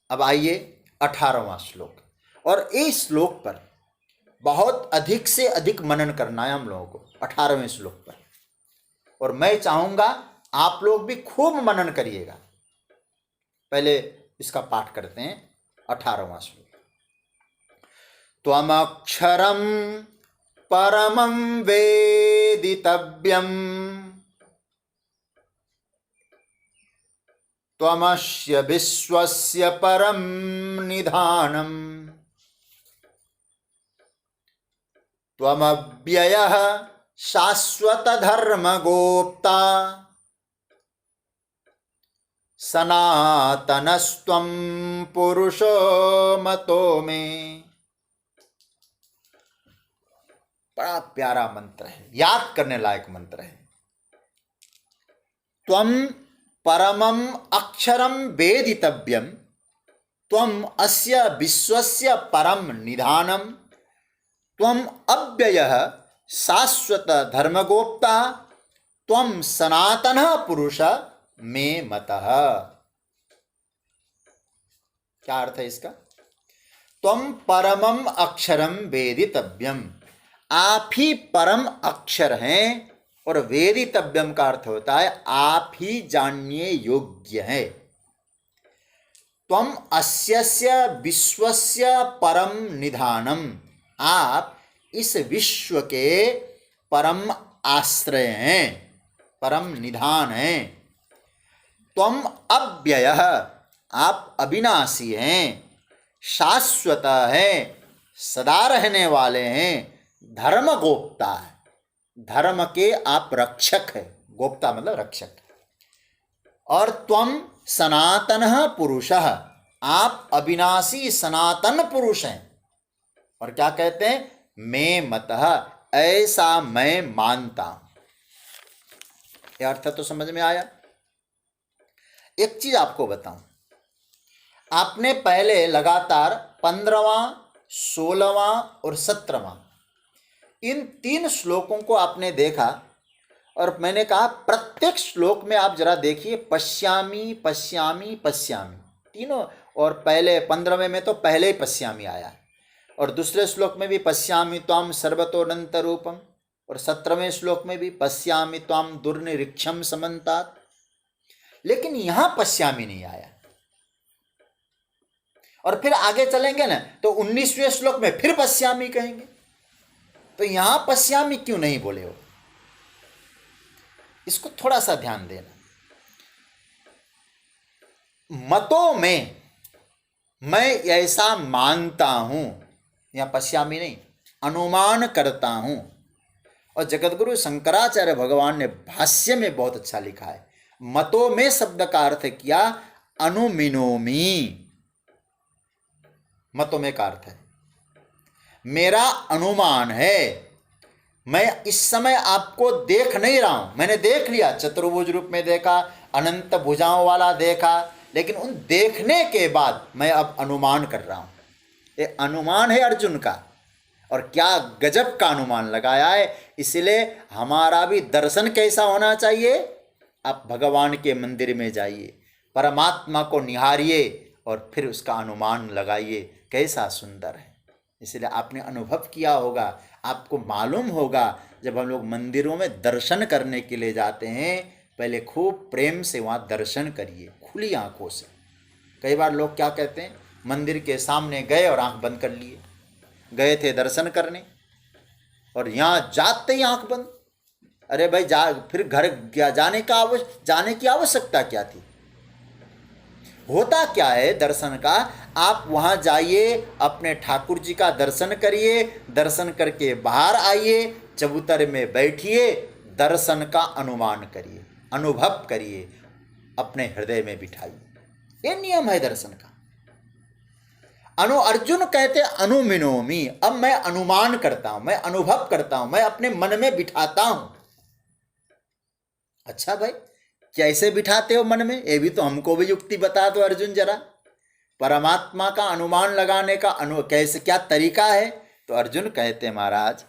अब आइए 18वां श्लोक, और इस श्लोक पर बहुत अधिक से अधिक मनन करना है हम लोगों को, 18वें श्लोक पर, और मैं चाहूँगा आप लोग भी खूब मनन करिएगा। पहले इसका पाठ करते हैं, 18वां श्लोक। त्वमक्षरं परमं वेदितव्यं त्वमस्य विश्वस्य परं निधानम् त्वमव्ययः शाश्वत धर्मगोप्ता सनातनस्त्वं पुरुषो मतो में। बड़ा प्यारा मंत्र है, याद करने लायक मंत्र है। त्वं परमं अक्षरं वेदितव्यं त्वं अस्य विश्वस्य परं निधानं त्वं अव्ययः शाश्वत धर्मगोप्ता त्वं सनातनः पुरुष में मतः। क्या अर्थ है इसका? त्वं परमं अक्षरं वेदितव्यम, आप ही परम अक्षर हैं, और वेदितव्यम का अर्थ होता है आप ही जानने योग्य है। त्वं अस्यस्य विश्वस्य परम निधानम, आप इस विश्व के परम आश्रय हैं, परम निधान हैं। त्वं अव्ययः, आप अविनाशी हैं, शाश्वत हैं, सदा रहने वाले हैं, धर्म गोप्ता है, धर्म के आप रक्षक है, गोप्ता मतलब रक्षक, और त्वं सनातनः पुरुषः, आप अविनाशी सनातन पुरुष हैं। और क्या कहते हैं? मैं मतः, ऐसा मैं मानता हूं। यह अर्थ तो समझ में आया। एक चीज आपको बताऊं, आपने पहले लगातार 15वां, 16वां और 17वां इन 3 श्लोकों को आपने देखा, और मैंने कहा प्रत्येक श्लोक में आप जरा देखिए पश्यामी पश्यामी पश्यामी, तीनों। और पहले 15वें में तो पहले ही पश्यामी आया, और दूसरे श्लोक में भी पश्यामि त्वाम सर्वतोऽनंत रूपम, और 17वें श्लोक में भी पश्यामि त्वाम दुर्निरीक्षम समन्तात, लेकिन यहां पश्यामि नहीं आया। और फिर आगे चलेंगे ना तो 19वें श्लोक में फिर पश्यामि कहेंगे, तो यहां पश्यामि क्यों नहीं बोले हो? इसको थोड़ा सा ध्यान देना। मतों में मैं ऐसा मानता हूं, यहां पश्यामि नहीं, अनुमान करता हूं। और जगतगुरु शंकराचार्य भगवान ने भाष्य में बहुत अच्छा लिखा है, मतो में शब्द का अर्थ किया अनुमिनोमी। मतो में का अर्थ है मेरा अनुमान है, मैं इस समय आपको देख नहीं रहा हूं। मैंने देख लिया, चतुर्भुज रूप में देखा, अनंत भुजाओं वाला देखा, लेकिन उन देखने के बाद मैं अब अनुमान कर रहा हूं। ये अनुमान है अर्जुन का, और क्या गजब का अनुमान लगाया है। इसलिए हमारा भी दर्शन कैसा होना चाहिए? आप भगवान के मंदिर में जाइए, परमात्मा को निहारिए और फिर उसका अनुमान लगाइए, कैसा सुंदर है। इसलिए आपने अनुभव किया होगा, आपको मालूम होगा, जब हम लोग मंदिरों में दर्शन करने के लिए जाते हैं, पहले खूब प्रेम से वहाँ दर्शन करिए, खुली आंखों से। कई बार लोग क्या कहते हैं, मंदिर के सामने गए और आंख बंद कर लिए, गए थे दर्शन करने और यहाँ जाते ही आंख बंद। अरे भाई फिर घर जाने की आवश्यकता क्या थी? होता क्या है दर्शन का, आप वहाँ जाइए, अपने ठाकुर जी का दर्शन करिए, दर्शन करके बाहर आइए, चबूतरे में बैठिए, दर्शन का अनुमान करिए, अनुभव करिए, अपने हृदय में बिठाइए। ये नियम है दर्शन का। अर्जुन कहते अनुमिनोमी, अब मैं अनुमान करता हूं, मैं अनुभव करता हूं, मैं अपने मन में बिठाता हूं। अच्छा भाई, कैसे बिठाते हो मन में? ये भी तो हमको भी युक्ति बता दो अर्जुन जरा। परमात्मा का अनुमान लगाने का कैसे, क्या तरीका है? तो अर्जुन कहते महाराज,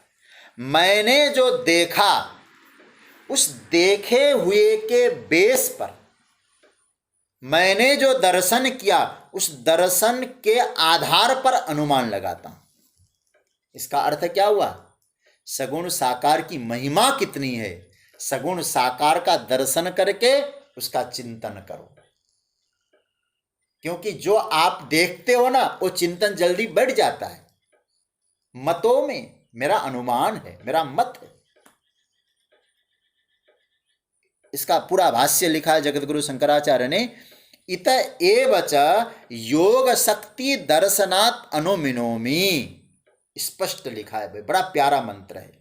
मैंने जो देखा उस देखे हुए के बेस पर, मैंने जो दर्शन किया उस दर्शन के आधार पर अनुमान लगाता हूं। इसका अर्थ क्या हुआ? सगुण साकार की महिमा कितनी है, सगुण साकार का दर्शन करके उसका चिंतन करो। क्योंकि जो आप देखते हो ना, वो चिंतन जल्दी बढ़ जाता है। मतों में मेरा अनुमान है, मेरा मत है। इसका पूरा भाष्य लिखा है जगतगुरु शंकराचार्य ने। इत एव च योग शक्ति दर्शनात् अनुमिनोमी, स्पष्ट लिखा है भाई, बड़ा प्यारा मंत्र है।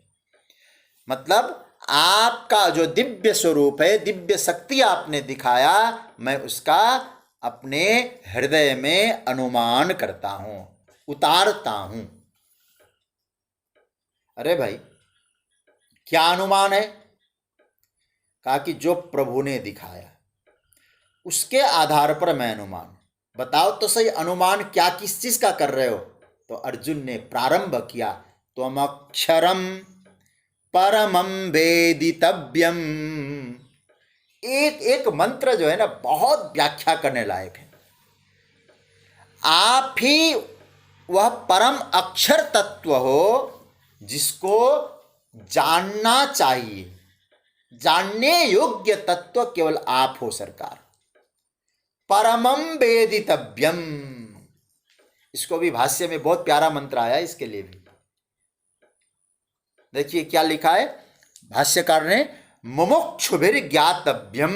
मतलब आपका जो दिव्य स्वरूप है, दिव्य शक्ति आपने दिखाया, मैं उसका अपने हृदय में अनुमान करता हूं, उतारता हूं। अरे भाई, क्या अनुमान है? कहा कि जो प्रभु ने दिखाया उसके आधार पर मैं अनुमान। बताओ तो सही, अनुमान क्या, किस चीज का कर रहे हो? तो अर्जुन ने प्रारंभ किया, त्वम अक्षरम परमं वेदितव्यम। एक एक मंत्र जो है ना, बहुत व्याख्या करने लायक है। आप ही वह परम अक्षर तत्व हो जिसको जानना चाहिए, जानने योग्य तत्व केवल आप हो सरकार। परमं वेदितव्यम, इसको भी भाष्य में बहुत प्यारा मंत्र आया, इसके लिए भी देखिए क्या लिखा है भाष्यकार ने। मुमुक्षुभिर ज्ञातव्यम,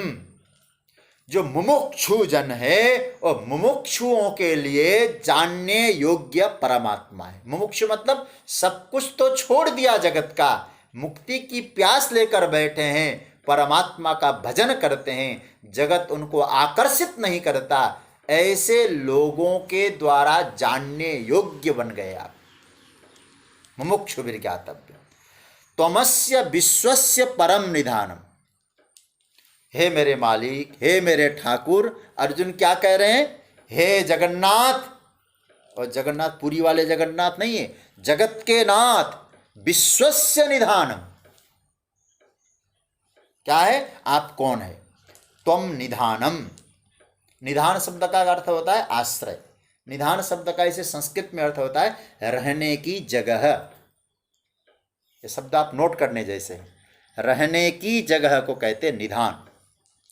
जो मुमुक्षु जन है और मुमुक्षुओं के लिए जानने योग्य परमात्मा है। मुमुक्षु मतलब सब कुछ तो छोड़ दिया जगत का, मुक्ति की प्यास लेकर बैठे हैं, परमात्मा का भजन करते हैं, जगत उनको आकर्षित नहीं करता, ऐसे लोगों के द्वारा जानने योग्य बन गए आप। मुमुक्षुभिर ज्ञातव्यम त्वमस्य विश्वस्य परम निधानम। हे मेरे मालिक, हे मेरे ठाकुर, अर्जुन क्या कह रहे हैं? हे जगन्नाथ, और जगन्नाथ पुरी वाले जगन्नाथ नहीं है, जगत के नाथ, विश्वस्य निधानम। क्या है? आप कौन है? त्वम निधानम। निधान शब्द का अर्थ होता है आश्रय। निधान शब्द का इसे संस्कृत में अर्थ होता है रहने की जगह। ये शब्द आप नोट करने जैसे हैं, रहने की जगह को कहते निधान।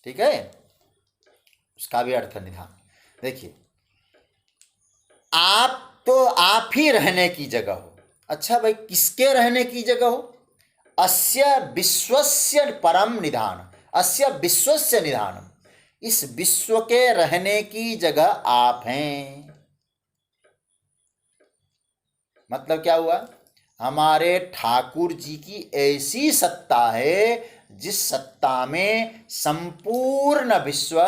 ठीक है, उसका भी अर्थ निधान। देखिए, आप तो आप ही रहने की जगह हो। अच्छा भाई, किसके रहने की जगह हो? अस्य विश्वस्य परम निधान, अस्य विश्वस्य निधानम, इस विश्व के रहने की जगह आप हैं। मतलब क्या हुआ? हमारे ठाकुर जी की ऐसी सत्ता है जिस सत्ता में संपूर्ण विश्व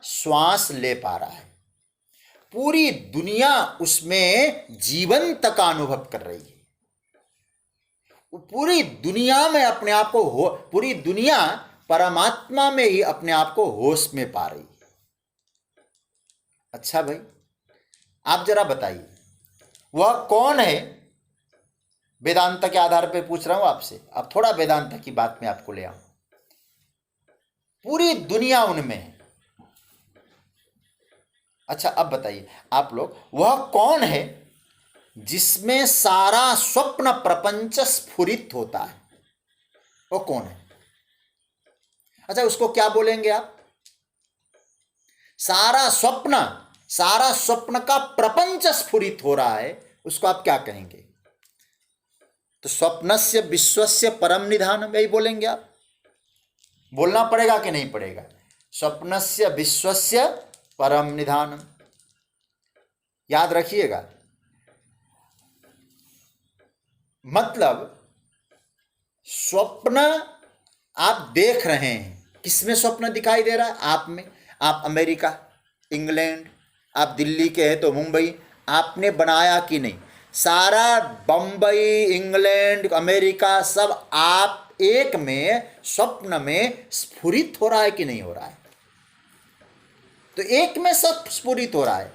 श्वास ले पा रहा है, पूरी दुनिया उसमें जीवंत का अनुभव कर रही है। पूरी दुनिया में अपने आप को पूरी दुनिया परमात्मा में ही अपने आप को होश में पा रही है। अच्छा भाई, आप जरा बताइए वह कौन है? वेदांत के आधार पे पूछ रहा हूं आपसे। अब थोड़ा वेदांत की बात में आपको ले आऊं। पूरी दुनिया उनमें है। अच्छा, अब बताइए आप लोग, वह कौन है जिसमें सारा स्वप्न प्रपंच स्फुरित होता है? वो कौन है? अच्छा, उसको क्या बोलेंगे आप? सारा स्वप्न का प्रपंच स्फुरित हो रहा है, उसको आप क्या कहेंगे? तो स्वप्नस्य विश्वस्य परम निधानम, यही बोलेंगे आप? बोलना पड़ेगा कि नहीं पड़ेगा? स्वप्नस्य विश्वस्य परम निधानम, याद रखिएगा। मतलब स्वप्न आप देख रहे हैं, किसमें स्वप्न दिखाई दे रहा है? आप में। आप अमेरिका, इंग्लैंड, आप दिल्ली के हैं तो मुंबई, आपने बनाया कि नहीं? सारा बम्बई, इंग्लैंड, अमेरिका सब आप एक में स्वप्न में स्फुरित हो रहा है कि नहीं हो रहा है? तो एक में सब स्फुरित हो रहा है।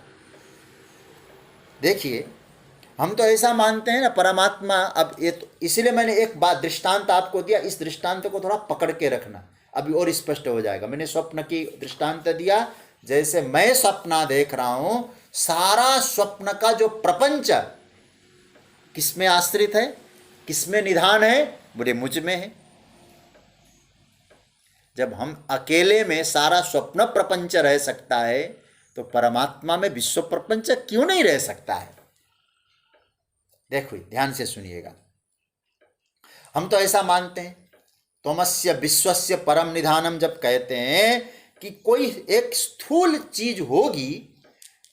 देखिए, हम तो ऐसा मानते हैं ना परमात्मा। अब ये तो इसीलिए मैंने एक बात दृष्टांत आपको दिया, इस दृष्टांत को थोड़ा पकड़ के रखना, अभी और स्पष्ट हो जाएगा। मैंने स्वप्न की दृष्टांत दिया, जैसे मैं सपना देख रहा हूं, सारा स्वप्न का जो प्रपंच किसमें आश्रित है, किसमें निधान है? बोले मुझ में है। जब हम अकेले में सारा स्वप्न प्रपंच रह सकता है, तो परमात्मा में विश्व प्रपंच क्यों नहीं रह सकता है? देखो, ध्यान से सुनिएगा। हम तो ऐसा मानते हैं, त्वमस्य विश्वस्य परम निधानम जब कहते हैं कि कोई एक स्थूल चीज होगी,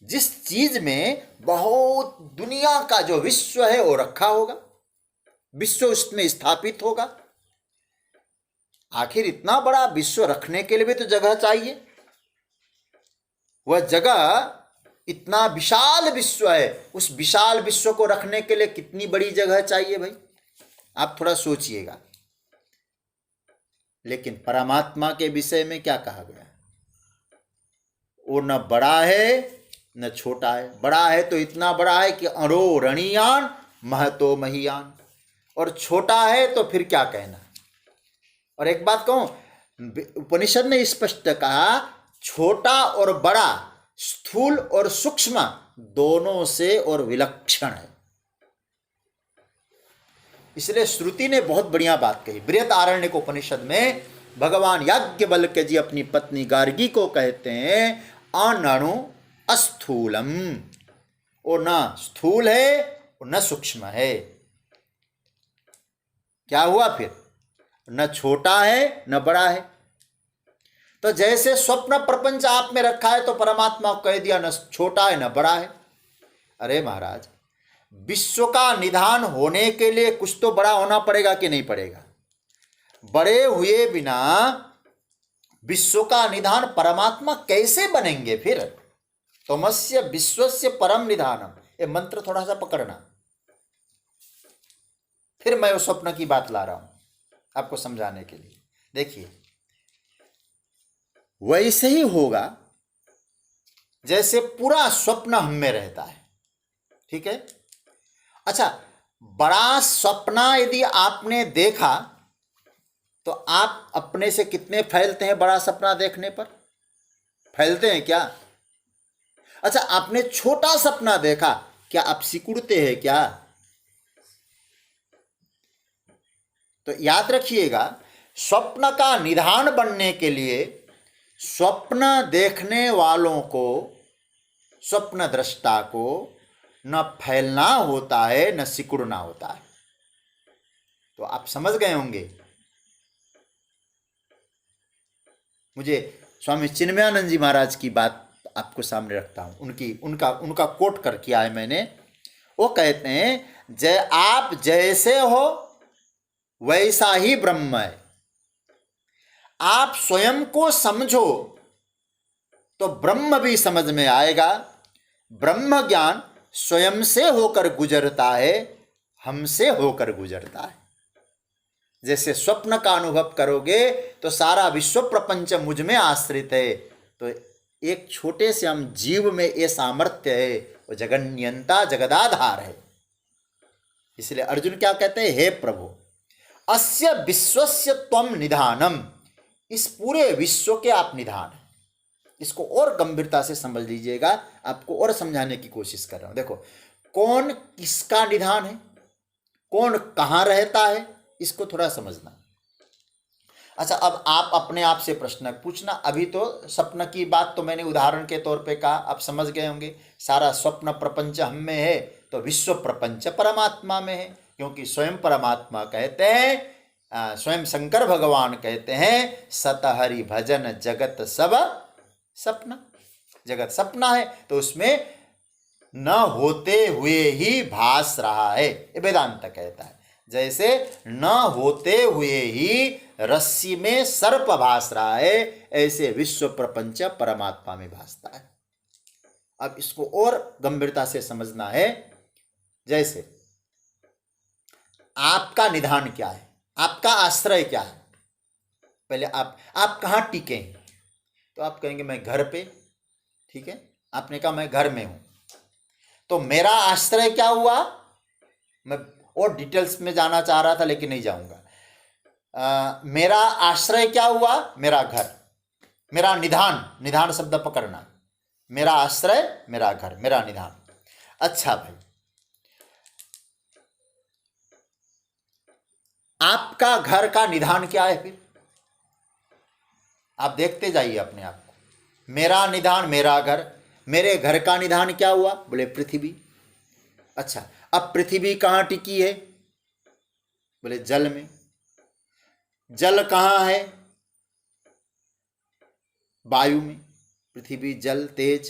जिस चीज में बहुत दुनिया का जो विश्व है वो रखा होगा, विश्व उसमें स्थापित होगा। आखिर इतना बड़ा विश्व रखने के लिए भी तो जगह चाहिए। वह जगह, इतना विशाल विश्व है, उस विशाल विश्व को रखने के लिए कितनी बड़ी जगह चाहिए भाई? आप थोड़ा सोचिएगा। लेकिन परमात्मा के विषय में क्या कहा गया? वो न बड़ा है न छोटा है। बड़ा है तो इतना बड़ा है कि अरो रणीयान महतो महीयान, और छोटा है तो फिर क्या कहना। और एक बात कहूं, उपनिषद ने स्पष्ट कहा, छोटा और बड़ा, स्थूल और सूक्ष्म दोनों से और विलक्षण है। इसलिए श्रुति ने बहुत बढ़िया बात कही। बृहदारण्यक उपनिषद में भगवान याज्ञवल्क्य जी अपनी पत्नी गार्गी को कहते हैं, अनणु अस्थूलम, वो न स्थूल है और न सूक्ष्म है। क्या हुआ फिर? न छोटा है न बड़ा है। तो जैसे स्वप्न प्रपंच आप में रखा है, तो परमात्मा को कह दिया न छोटा है न बड़ा है। अरे महाराज, विश्व का निधान होने के लिए कुछ तो बड़ा होना पड़ेगा कि नहीं पड़ेगा? बड़े हुए बिना विश्व का निधान परमात्मा कैसे बनेंगे फिर? तमस्य विश्वस्य परम निधानम, ये मंत्र थोड़ा सा पकड़ना। फिर मैं उस स्वप्न की बात ला रहा हूं आपको समझाने के लिए। देखिए, वैसे ही होगा जैसे पूरा स्वप्न हम में रहता है, ठीक है? अच्छा, बड़ा सपना यदि आपने देखा तो आप अपने से कितने फैलते हैं? बड़ा सपना देखने पर फैलते हैं क्या? अच्छा, आपने छोटा सपना देखा, क्या आप सिकुड़ते हैं क्या? तो याद रखिएगा, स्वप्न का निधान बनने के लिए स्वप्न देखने वालों को, स्वप्न दृष्टा को न फैलना होता है न सिकुड़ना होता है। तो आप समझ गए होंगे। मुझे स्वामी चिन्मयानंद जी महाराज की बात आपको सामने रखता हूं। उनका कोट कर किया है मैंने। वो कहते हैं, आप जैसे हो वैसा ही ब्रह्म है। आप स्वयं को समझो तो ब्रह्म भी समझ में आएगा। ब्रह्म ज्ञान स्वयं से होकर गुजरता है, हमसे होकर गुजरता है। जैसे स्वप्न का अनुभव करोगे तो सारा विश्व प्रपंच मुझ में आश्रित है, तो एक छोटे से हम जीव में ये सामर्थ्य है, वो जगन्यंता जगदाधार है। इसलिए अर्जुन क्या कहते हैं, हे प्रभु अस्य विश्वस्य त्वम निधानम, इस पूरे विश्व के आप निधान हैं। इसको और गंभीरता से समझ लीजिएगा, आपको और समझाने की कोशिश कर रहा हूं। देखो, कौन किसका निधान है, कौन कहां रहता है, इसको थोड़ा समझना। अच्छा, अब आप अपने आप से प्रश्न पूछना। अभी तो स्वप्न की बात तो मैंने उदाहरण के तौर पे कहा, आप समझ गए होंगे। सारा स्वप्न प्रपंच हम में है तो विश्व प्रपंच परमात्मा में है, क्योंकि स्वयं परमात्मा कहते हैं, स्वयं शंकर भगवान कहते हैं, सत हरि भजन जगत सब सपना। जगत सपना है तो उसमें न होते हुए ही भास रहा है, ये वेदांत कहता है। जैसे न होते हुए ही रस्सी में सर्प भास रहा है, ऐसे विश्व प्रपंच परमात्मा में भासता है। अब इसको और गंभीरता से समझना है। जैसे आपका निधान क्या है, आपका आश्रय क्या है। पहले आप कहाँ टिके हैं, तो आप कहेंगे मैं घर पे, ठीक है। आपने कहा मैं घर में हूं, तो मेरा आश्रय क्या हुआ। मैं और डिटेल्स में जाना चाह रहा था लेकिन नहीं जाऊंगा। मेरा आश्रय क्या हुआ, मेरा घर। मेरा निधान, निधान शब्द पकड़ना, मेरा आश्रय मेरा घर, मेरा निधान। अच्छा भाई, आपका घर का निधान क्या है फिर, आप देखते जाइए अपने आप को। मेरा निधान मेरा घर, मेरे घर का निधान क्या हुआ, बोले पृथ्वी। अच्छा, अब पृथ्वी कहाँ टिकी है, बोले जल में। जल कहाँ है, वायु में। पृथ्वी जल तेज,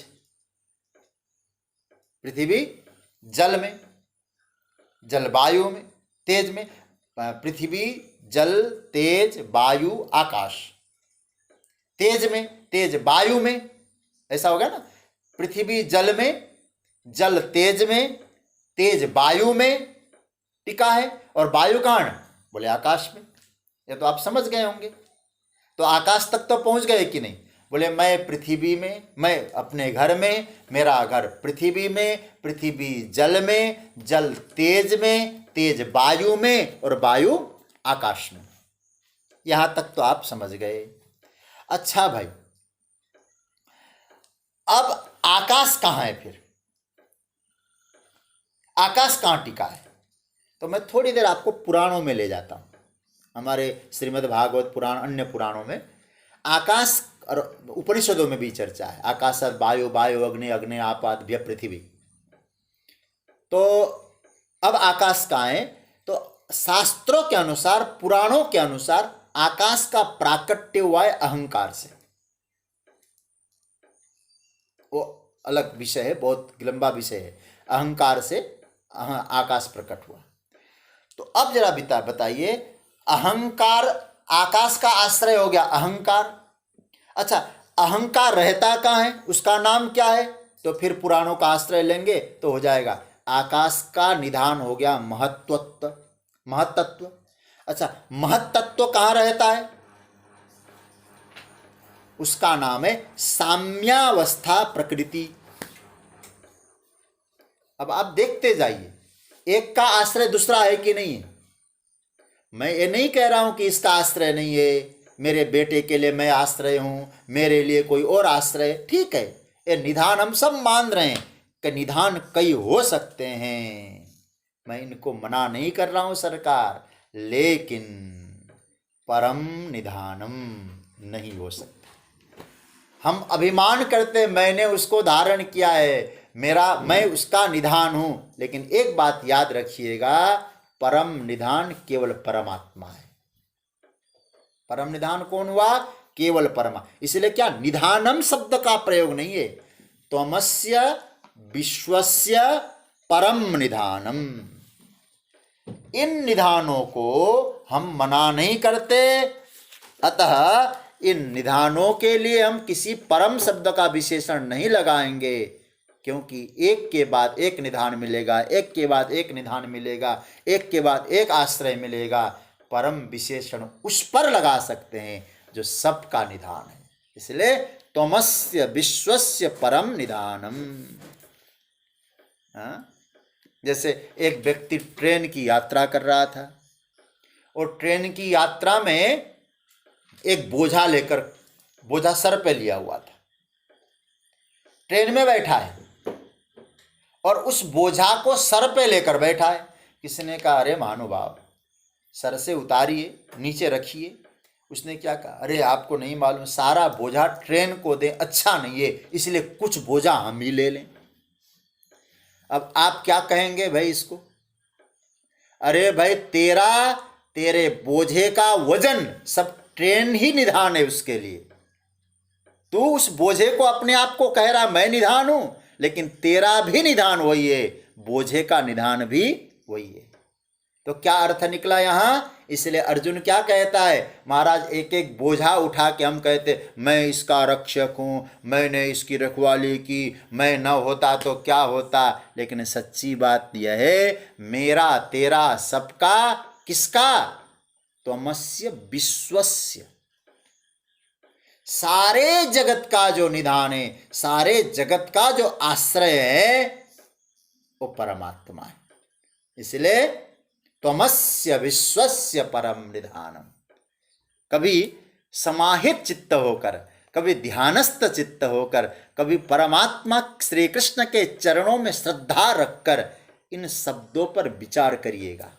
पृथ्वी जल में, जल वायु में, तेज में। पृथ्वी जल तेज वायु आकाश, तेज में, तेज वायु में, ऐसा होगा ना। पृथ्वी जल में, जल तेज में, तेज वायु में टिका है, और वायु कहाँ है, बोले आकाश में। ये तो आप समझ गए होंगे। तो आकाश तक तो पहुंच गए कि नहीं, बोले मैं पृथ्वी में, मैं अपने घर में, मेरा घर पृथ्वी में, पृथ्वी जल में, जल तेज में, तेज वायु में, और वायु आकाश में। यहां तक तो आप समझ गए। अच्छा भाई, अब आकाश कहाँ है फिर, आकाश कहाँ टिका है। तो मैं थोड़ी देर आपको पुराणों में ले जाता हूं। हमारे श्रीमद् भागवत पुराण, अन्य पुराणों में आकाश और उपनिषदों में भी चर्चा है। आकाश वायु, वायु अग्नि, अग्नि आपाद्य पृथ्वी। तो अब आकाश कहाँ है, तो शास्त्रों के अनुसार, पुराणों के अनुसार आकाश का प्राकट्य हुआ है अहंकार से। वो अलग विषय है, बहुत लंबा विषय है। अहंकार से आकाश प्रकट हुआ। तो अब जरा बताइए, अहंकार, आकाश का आश्रय हो गया अहंकार। अच्छा, अहंकार रहता कहाँ है, उसका नाम क्या है, तो फिर पुराणों का आश्रय लेंगे तो हो जाएगा। आकाश का निधान हो गया महत्वत्व, महतत्व। अच्छा, महतत्व कहाँ रहता है, उसका नाम है साम्यावस्था प्रकृति। अब आप देखते जाइए, एक का आश्रय दूसरा है कि नहीं है। मैं ये नहीं कह रहा हूं कि इसका आश्रय नहीं है, मेरे बेटे के लिए मैं आश्रय हूं, मेरे लिए कोई और आश्रय, ठीक है। ये निधान हम सब मान रहे हैं कि निधान कई हो सकते हैं, मैं इनको मना नहीं कर रहा हूं सरकार, लेकिन परम निधानम नहीं हो सकता। हम अभिमान करते मैंने उसको धारण किया है, मेरा, मैं उसका निधान हूं, लेकिन एक बात याद रखिएगा, परम निधान केवल परमात्मा है। परम निधान कौन हुआ, केवल परमा। इसलिए क्या निधानम शब्द का प्रयोग नहीं है, त्वमस्य विश्वस्य परम निधानम। इन निधानों को हम मना नहीं करते, अतः इन निधानों के लिए हम किसी परम शब्द का विशेषण नहीं लगाएंगे, क्योंकि एक के बाद एक निधान मिलेगा, एक के बाद एक निधान मिलेगा, एक के बाद एक आश्रय मिलेगा। परम विशेषण उस पर लगा सकते हैं जो सबका निधान है। इसलिए त्वमस्य विश्वस्य परम निधानम। जैसे एक व्यक्ति ट्रेन की यात्रा कर रहा था और ट्रेन की यात्रा में एक बोझा लेकर, बोझा सर पे लिया हुआ था, ट्रेन में बैठा है और उस बोझा को सर पे लेकर बैठा है। किसी ने कहा, अरे महानुभाव, सर से उतारिए, नीचे रखिए। उसने क्या कहा, अरे आपको नहीं मालूम, सारा बोझा ट्रेन को दें अच्छा नहीं है, इसलिए कुछ बोझा हम ही ले लें। अब आप क्या कहेंगे भाई इसको? अरे भाई, तेरे बोझे का वजन सब ट्रेन ही निधान है उसके लिए। तू उस बोझे को अपने आप को कह रहा मैं निधान हूं, लेकिन तेरा भी निधान वही है, बोझे का निधान भी वही है। तो क्या अर्थ निकला यहां? इसलिए अर्जुन क्या कहता है, महाराज एक एक बोझा उठा के हम कहते मैं इसका रक्षक हूं, मैंने इसकी रखवाली की, मैं न होता तो क्या होता। लेकिन सच्ची बात यह है, मेरा तेरा सबका, किसका? त्वमस्य विश्वस्य, सारे जगत का जो निधान है, सारे जगत का जो आश्रय है, वो परमात्मा है। इसलिए त्वमस्य विश्वस्य परम निधानम। कभी समाहित चित्त होकर, कभी ध्यानस्थ चित्त होकर, कभी परमात्मा श्री कृष्ण के चरणों में श्रद्धा रखकर इन शब्दों पर विचार करिएगा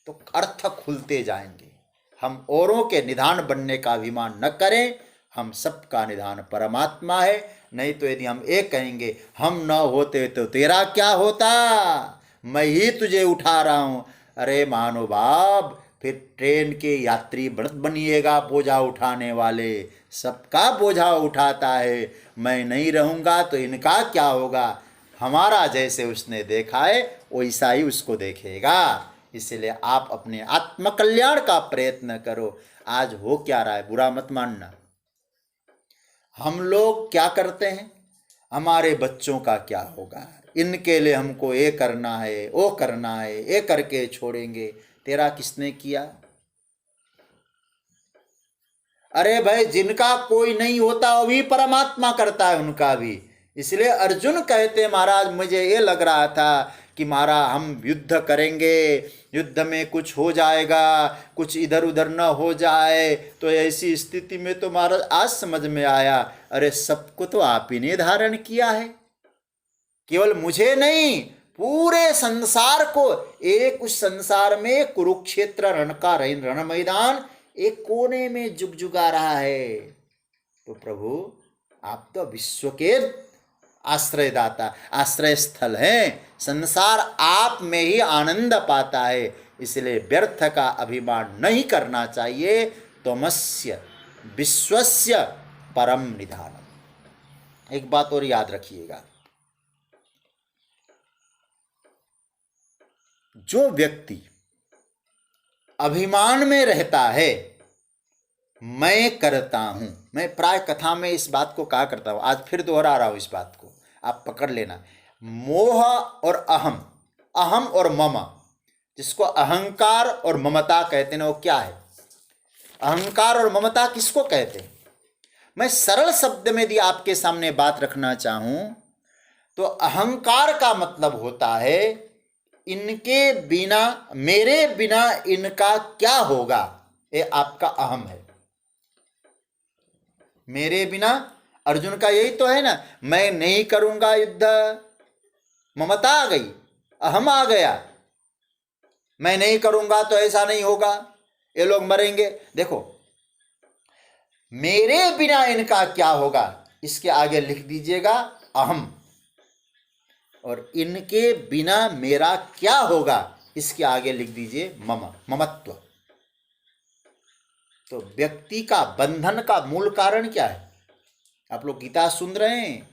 तो अर्थ खुलते जाएंगे। हम औरों के निधान बनने का अभिमान न करें, हम सबका निधान परमात्मा है। नहीं तो यदि हम एक कहेंगे हम न होते तो तेरा क्या होता, मैं ही तुझे उठा रहा हूं, अरे महानुभाव, फिर ट्रेन के यात्री बनिएगा बोझा उठाने वाले, सबका बोझा उठाता है, मैं नहीं रहूँगा तो इनका क्या होगा। हमारा जैसे उसने देखा है वैसा ही उसको देखेगा। इसलिए आप अपने आत्मकल्याण का प्रयत्न करो। आज हो क्या रहा है, बुरा मत मानना। हम लोग क्या करते हैं, हमारे बच्चों का क्या होगा, इनके लिए हमको ये करना है, वो करना है, ये करके छोड़ेंगे। तेरा किसने किया? अरे भाई, जिनका कोई नहीं होता वो भी परमात्मा करता है, उनका भी। इसलिए अर्जुन कहते, महाराज मुझे ये लग रहा था कि महाराज हम युद्ध करेंगे, युद्ध में कुछ हो जाएगा, कुछ इधर उधर न हो जाए, तो ऐसी स्थिति में तो महाराज आज समझ में आया, अरे सबको तो आप ही ने धारण किया है, केवल मुझे नहीं, पूरे संसार को। एक उस संसार में कुरुक्षेत्र रण का रण मैदान एक कोने में जुगजुगा रहा है। तो प्रभु आप तो विश्व के आश्रयदाता, आश्रय स्थल है, संसार आप में ही आनंद पाता है। इसलिए व्यर्थ का अभिमान नहीं करना चाहिए। त्वमस्य विश्वस्य परम निधानम। एक बात और याद रखिएगा, जो व्यक्ति अभिमान में रहता है, मैं करता हूं, मैं प्राय कथा में इस बात को कहा करता हूं, आज फिर दोहरा रहा हूं इस बात को, आप पकड़ लेना। मोह और अहम, अहम और मम, जिसको अहंकार और ममता कहते हैं, वो क्या है? अहंकार और ममता किसको कहते हैं? मैं सरल शब्द में यदि आपके सामने बात रखना चाहूं तो अहंकार का मतलब होता है इनके बिना, मेरे बिना इनका क्या होगा, ये आपका अहम है। मेरे बिना, अर्जुन का यही तो है ना, मैं नहीं करूंगा युद्ध, ममता आ गई, अहम आ गया, मैं नहीं करूंगा तो ऐसा नहीं होगा, ये लोग मरेंगे। देखो, मेरे बिना इनका क्या होगा, इसके आगे लिख दीजिएगा अहम, और इनके बिना मेरा क्या होगा, इसके आगे लिख दीजिए मम, ममत्व। तो व्यक्ति का बंधन का मूल कारण क्या है? आप लोग गीता सुन रहे हैं,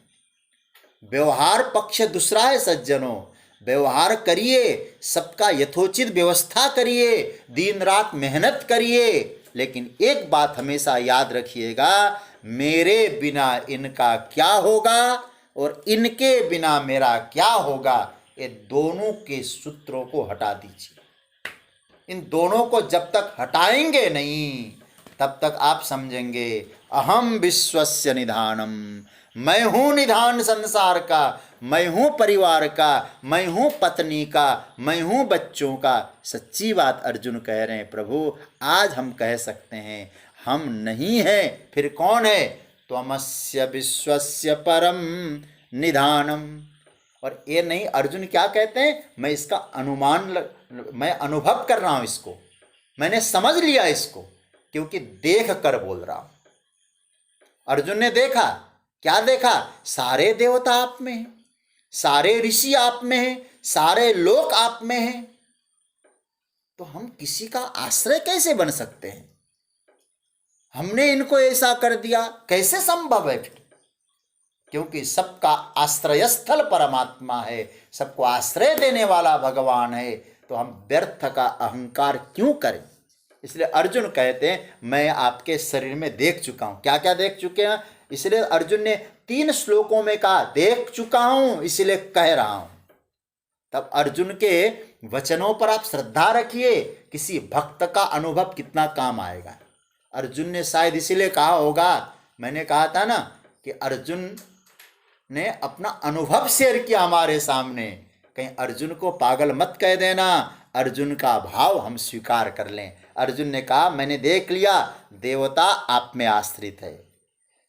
व्यवहार पक्ष दूसरा है सज्जनों, व्यवहार करिए, सबका यथोचित व्यवस्था करिए, दिन रात मेहनत करिए, लेकिन एक बात हमेशा याद रखिएगा, मेरे बिना इनका क्या होगा और इनके बिना मेरा क्या होगा, ये दोनों के सूत्रों को हटा दीजिए। इन दोनों को जब तक हटाएंगे नहीं तब तक आप समझेंगे अहम विश्वस्य निधानम, मैं हूं निधान संसार का, मैं हूं परिवार का, मैं हूं पत्नी का, मैं हूं बच्चों का। सच्ची बात अर्जुन कह रहे हैं, प्रभु आज हम कह सकते हैं हम नहीं हैं, फिर कौन है? त्वमस्य विश्वस्य परम निधानम। और ये नहीं, अर्जुन क्या कहते हैं, मैं इसका मैं अनुभव कर रहा हूं, इसको मैंने समझ लिया इसको, क्योंकि देख कर बोल रहा हूं। अर्जुन ने देखा, क्या देखा? सारे देवता आप में हैं, सारे ऋषि आप में हैं, सारे लोक आप में हैं, तो हम किसी का आश्रय कैसे बन सकते हैं? हमने इनको ऐसा कर दिया, कैसे संभव है फिर? क्योंकि सबका आश्रय स्थल परमात्मा है, सबको आश्रय देने वाला भगवान है, तो हम व्यर्थ का अहंकार क्यों करें? इसलिए अर्जुन कहते हैं मैं आपके शरीर में देख चुका हूं। क्या क्या देख चुके हैं? इसलिए अर्जुन ने 3 श्लोकों में कहा देख चुका हूं, इसलिए कह रहा हूं। तब अर्जुन के वचनों पर आप श्रद्धा रखिए, किसी भक्त का अनुभव कितना काम आएगा। अर्जुन ने शायद इसीलिए कहा होगा, मैंने कहा था ना कि अर्जुन ने अपना अनुभव शेयर किया हमारे सामने, कहीं अर्जुन को पागल मत कह देना, अर्जुन का भाव हम स्वीकार कर लें। अर्जुन ने कहा मैंने देख लिया, देवता आप में आश्रित है,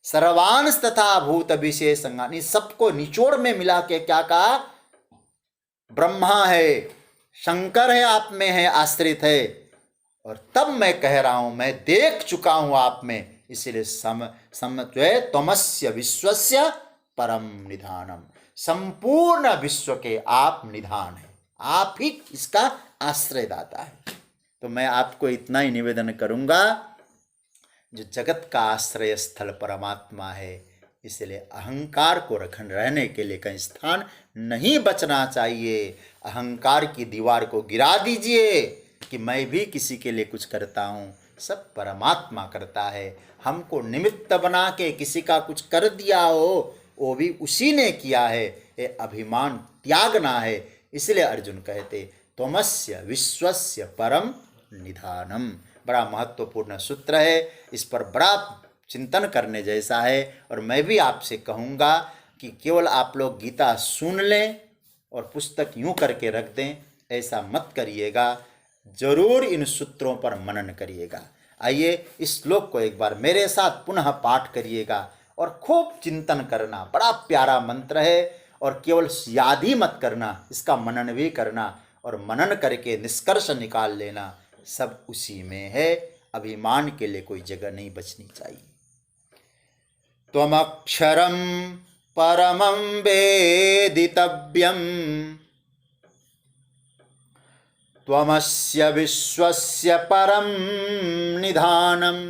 सर्वांश तथा भूत विशेषंगानि, सबको निचोड़ में मिला के क्या कहा? ब्रह्मा है, शंकर है, आप में है, आश्रित है। और तब मैं कह रहा हूं मैं देख चुका हूं आप में, इसलिए त्वमस्य विश्वस्य परम निधानम, संपूर्ण विश्व के आप निधान है, आप ही इसका आश्रयदाता है। तो मैं आपको इतना ही निवेदन करूंगा, जो जगत का आश्रय स्थल परमात्मा है, इसलिए अहंकार को रहने के लिए कहीं स्थान नहीं बचना चाहिए। अहंकार की दीवार को गिरा दीजिए कि मैं भी किसी के लिए कुछ करता हूँ, सब परमात्मा करता है। हमको निमित्त बना के किसी का कुछ कर दिया हो, वो भी उसी ने किया है, ये अभिमान त्यागना है। इसलिए अर्जुन कहते त्वमस्य विश्वस्य परम निधानम। बड़ा महत्वपूर्ण सूत्र है, इस पर बड़ा चिंतन करने जैसा है। और मैं भी आपसे कहूँगा कि केवल आप लोग गीता सुन लें और पुस्तक यूं करके रख दें, ऐसा मत करिएगा, जरूर इन सूत्रों पर मनन करिएगा। आइए इस श्लोक को एक बार मेरे साथ पुनः पाठ करिएगा और खूब चिंतन करना। बड़ा प्यारा मंत्र है, और केवल याद ही मत करना, इसका मनन भी करना, और मनन करके निष्कर्ष निकाल लेना, सब उसी में है। अभिमान के लिए कोई जगह नहीं बचनी चाहिए। त्वमक्षरं परमं वेदितव्यं, त्वमस्य विश्वस्य परं निधानम्,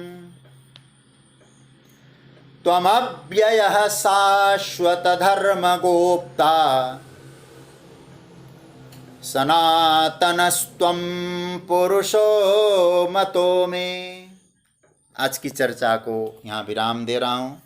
त्वमव्ययः शाश्वत धर्मगोप्ता, सनातनस्त्वं पुरुषो मतो मे। आज की चर्चा को यहाँ विराम दे रहा हूँ।